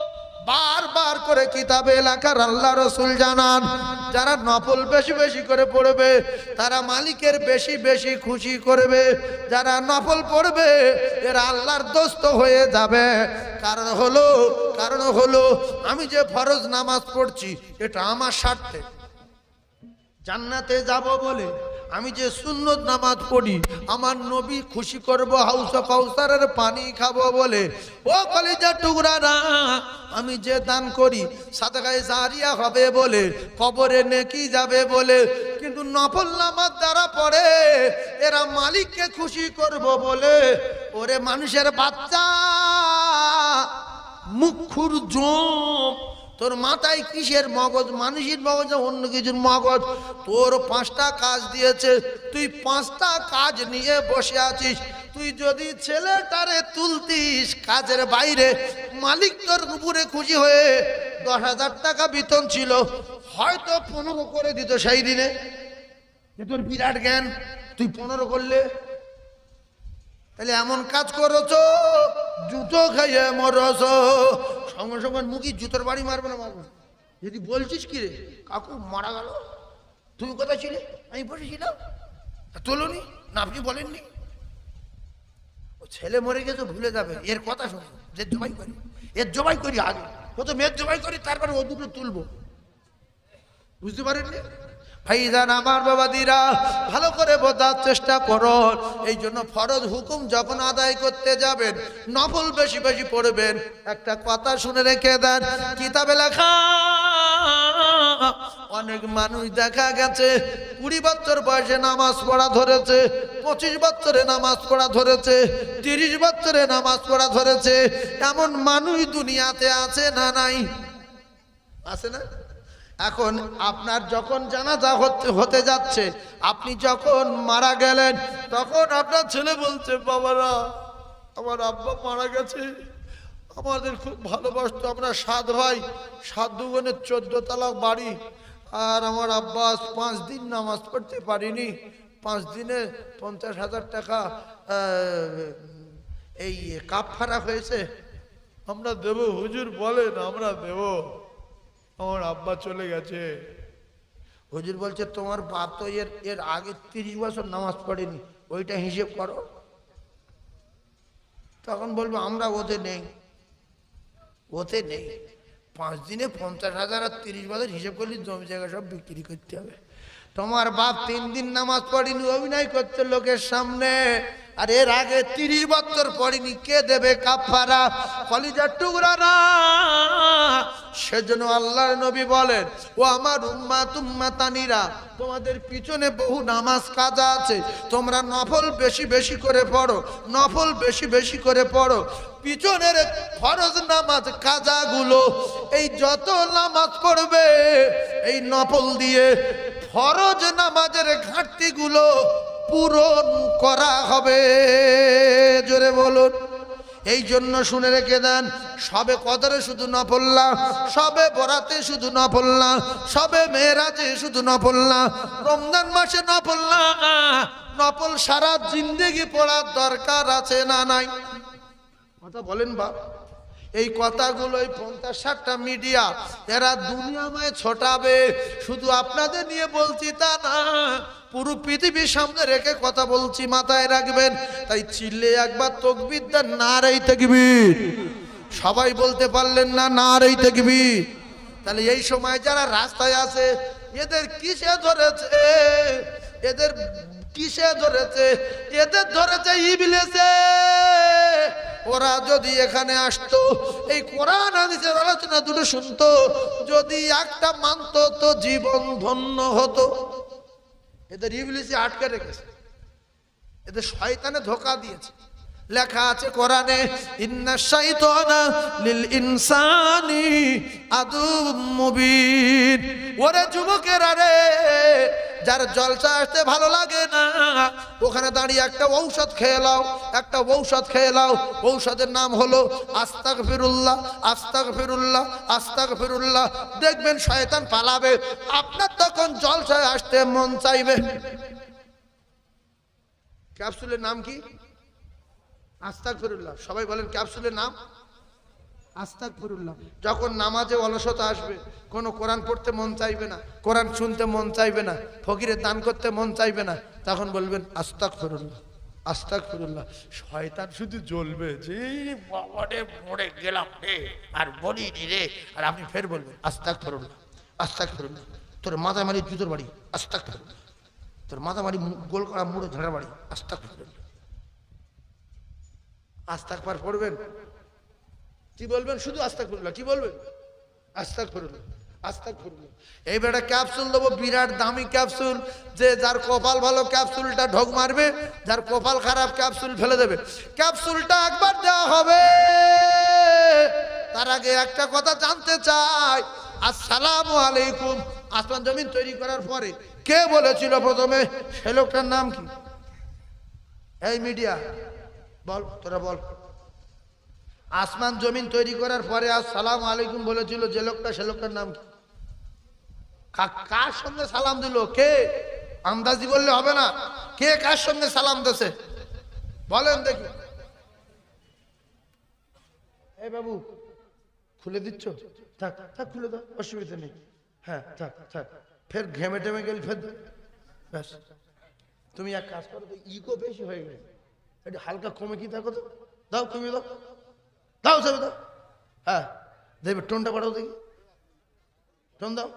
বারবার করে কিতাবে লেখার আল্লাহ রসুল জানান, যারা নফল বেশি বেশি করে পড়বে তারা মালিকের বেশি বেশি খুশি করবে। যারা নফল পড়বে এরা আল্লাহর দোস্ত হয়ে যাবে। কারণ হলো আমি যে ফরজ নামাজ পড়ছি এটা আমার স্বার্থে, জান্নাতে যাব বলে। আমি যে সুন্নত নামাজ পড়ি আমার নবী খুশি করব, হাউস কাউসারের পানি খাবো বলে। ও কলিজার টুকরারা, আমি যে দান করি সাদকায়ে জারিয়া হবে বলে, কবরে নেকি যাবে বলে। কিন্তু নফল নামাজ যারা পড়ে এরা মালিককে খুশি করব বলে। ওরে মানুষের বাচ্চা, মুখুর জোম, তোর মাথায় কিসের মগজ? মানুষের মগজ, অন্য কিছুর মগজ? তোর 5টা কাজ দিয়েছে, তুই 5টা কাজ নিয়ে বসে আছিস। তুই যদি ছেলেটারে তুলতিস কাজের বাইরে, মালিক তোর উপরে খুশি হয়ে 10,000 টাকা বেতন ছিল, হয়তো 15 করে দিত সেই দিনে। যে তোর বিরাট জ্ঞান, তুই 15 করলে। তাহলে এমন কাজ করেছো জুতো খাইয়ে মরস। সঙ্গে সঙ্গে মুখি জুতোর বাড়ি মারবে না মারবে? যদি বলছিস কি রে কাকু মারা গেল, তুমি কোথায় ছিলে? আমি বসেছিলাম। তোলনি না, আপনি বলেননি? ও ছেলে মরে গেছে ভুলে যাবে, এর কথা শোনো। যে জবাই করি, এর জবাই করি আগে, প্রথম এর জবাই করি, তারপরে ও দুটো তুলবো। বুঝতে পারেননি ভাইজান আমার বাবাদিরা? ভালো করে বোঝার চেষ্টা করো। এই জন্য ফরজ হুকুম যখন আদায় করতে যাবেন, নফল বেশি বেশি পড়বেন। একটা কথা শুনে রেখে দেন, কিতাবে লেখা অনেক মানুষ দেখা গেছে 20 বছর বয়সে নামাজ পড়া ধরেছে, 25 বছরে নামাজ পড়া ধরেছে, 30 বছরে নামাজ পড়া ধরেছে। এমন মানুষ দুনিয়াতে আছে না নাই? আছে না? এখন আপনার যখন জানাজা হতে যাচ্ছে, আপনি যখন মারা গেলেন, তখন আপনার ছেলে বলছে, বাবারা আমার আব্বা মারা গেছে, আমাদের খুব ভালোবাসতো, আমরা 7 ভাই, 7 দুগুণে 14 তলা বাড়ি, আর আমার আব্বা 5 দিন নামাজ পড়তে পারিনি, 5 দিনে 50,000 টাকা এই কাফারা হয়েছে, আমরা দেব। হুজুর বলেন আমরা দেব, আমার আব্বা চলে গেছে। হুজুর বলছে তোমার বাপ তো এর আগে 30 বছর নামাজ পড়েনি, ওইটা হিসেব করো। তখন বলবো আমরা ওতে নেই, ওতে নেই। 5 দিনে 50,000 আর 30 বছর হিসেব করলে জমি জায়গা সব বিক্রি করতে হবে। তোমার বাপ 3 দিন নামাজ পড়েনি, অভিনয় করছে লোকের সামনে, আর এর আগে 30 বছর পড়েনি, কে দেবে কাফারা? কলিজার টুকরা না। সেজন্য আল্লাহর নবী বলেন, ও আমার উম্মাতানিরা, তোমাদের পিছনে বহু নামাজ কাজা আছে, তোমরা নফল বেশি বেশি করে পড়ো, নফল বেশি বেশি করে পড়ো। পিছনের ফরজ নামাজ কাজাগুলো, এই যত নামাজ পড়বে এই নফল দিয়ে ফরজ নামাজের ঘাটতিগুলো পূরণ করা হবে। জোরে বলুন। এই জন্য শুনে রেখে দেন, সবে কদরে শুধু নফল না, সবে বরাতে শুধু নফল না, সবে মেরাজে শুধু নফল না, রমজান মাসে নফল না, নফল সারা জিন্দেগি পড়ার দরকার আছে না নাই? কথা বলেন বাপ। এই কথাগুলো 50-60টা মিডিয়া এরা দুনিয়াময় ছড়াবে। শুধু আপনাদের নিয়ে বলছি তা না, পুরো পৃথিবীর সামনে রেখে কথা বলছি, মাথায় রাখবেন। তাই চিল্লে একবার তাকবীর দেন, নারে তাকবীর। সবাই বলতে পারলেন না নারে তাকবীর? তাহলে এই সময় যারা রাস্তায় আছে, এদের কিসে ধরেছে? এদের কিসে ধরেছে? এদের ধরেছে ইবলিসে। ওরা যদি এখানে আসতো, এই কোরআন হাদিসের আলোচনা দুটো শুনতো, যদি একটা মানতো তো জীবন ধন্য হতো। এদের ইবলিসে আটকে রেখেছে, এদের শয়তানে ধোঁকা দিয়েছে। লেখা আছে কোরআনে, ইন্না শাইতানা লিল ইনসানি আদুম মুবিন। ওরে যুবকেরা রে, যার জলসা আসতে ভালো লাগে না, ওখানে দাঁড়িয়ে একটা ঔষধ খেয়ে নাও, একটা ঔষধ খেয়ে নাও। ঔষধের নাম হলো আস্তাগফিরুল্লাহ, আস্তাগফিরুল্লাহ, আস্তাগফিরুল্লাহ। দেখবেন শয়তান পালাবে, আপনার তখন জলসায় আসতে মন চাইবে। ক্যাপসুলের নাম কি? আস্তাগফিরুল্লাহ। সবাই বলেন ক্যাপসুলের নাম আস্তাগফিরুল্লাহ। যখন নামাজে অলসতা আসবে, কোনো কোরআন পড়তে মন চাইবে না, কোরআন শুনতে মন চাইবে না, ফকিরের দান করতে মন চাইবে না, তখন বলবেন আস্তাগফিরুল্লাহ, আস্তাগফিরুল্লাহ। শয়তান শুধু জ্বলবে যে বাবারে মরে গেলাম রে, আর বলিনি রে, আর আপনি ফের বলবেন আস্তাগফিরুল্লাহ, আস্তাগফিরুল্লাহ। তোর মাথা মারি জুতোর বাড়ি, আস্তাগফিরুল্লাহ। তোর মাথা মারি গোল করা মুড়ো ঝাড়া বাড়ি, আস্তাগফিরুল্লাহ। আস্তাগফার পড়বেন, কি বলবেন? শুধু আস্তাগফিরুল্লাহ। কি বলবেন? আস্তাগফিরুল্লাহ, আস্তাগফিরুল্লাহ। এই বেটা ক্যাপসুল দেবো, বিরাট দামি ক্যাপসুল। যে যার কপাল ভালো ক্যাপসুলটা ঢোক মারবে, যার কপাল খারাপ ক্যাপসুল ফেলে দেবে। ক্যাপসুলটা একবার দেওয়া হবে। তার আগে একটা কথা জানতে চাই, আসসালামু আলাইকুম আসমান জমিন তৈরি করার পরে কে বলেছিল প্রথমে? সে লোকটার নাম কি? এই মিডিয়া বল, তোরা বল। আসমান জমিন তৈরি করার পরে আসসালামু আলাইকুম বলেছিল যে লোকটা, সে লোকটার নাম কি? কার সঙ্গে সালাম দিল? কে? আন্দাজি বললে হবে না, কে কার সঙ্গে সালাম দিয়েছে বলেন দেখি। এই বাবু খুলে দিচ্ছ, থাক থাক খুলে দাও, অসুবিধা নেই। হ্যাঁ থাক থাক, ফের ঘেমে টেমে গেলে ফের ব্যাস। তুমি এক কাজ করো তো, ইগো বেশি হয়ে গেছে, একটু হালকা কমে কি থাকো তো, দাও কমিয়ে দাও, দাও সব দাও। হ্যাঁ দেখবে টোনটা বাড়াও, দেখি টোন দাও।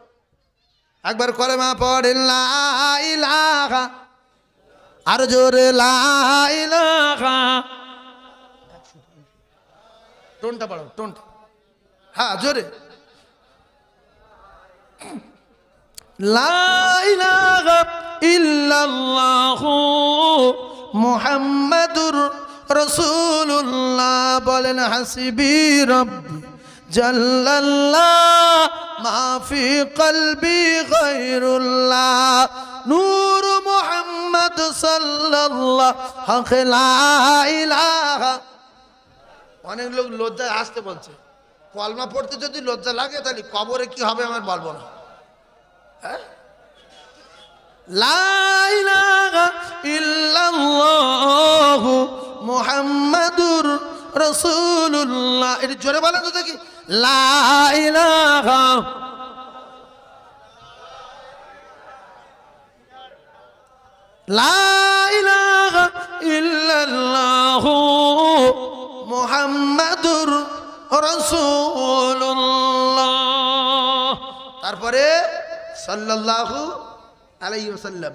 একবার কলেমা পড়েন লা ইলাহা, আর জোরে লা ইলাহা, টোনটা বাড়াও, টোনটা। হ্যাঁ জোরে, লা ইলাহা ইল্লাল্লাহু মুহাম্মাদুর রাসূলুল্লাহ। বলেন হাসবি রাব্বি জাল্লাল্লাহ মা ফি কলবি গায়রুল্লাহ নূর মুহাম্মদ সাল্লাল্লাহু লা ইলাহা। অনেক লোক লজ্জায় আসতে বলছে, কলমা পড়তে যদি লজ্জা লাগে তাহলে কবরে কি হবে আমার বলবো না। লা ইলাহা ইল্লাল্লাহু মুহাম্মাদুর রাসূলুল্লাহ। এটা জোরে বলেন তো দেখি, লা ইলাহা, লা ইলাহা ইল্লাল্লাহু মুহাম্মাদুর রাসূলুল্লাহ। তারপরে সাল্লাল্লাহু আলাইহি ওয়াসাল্লাম।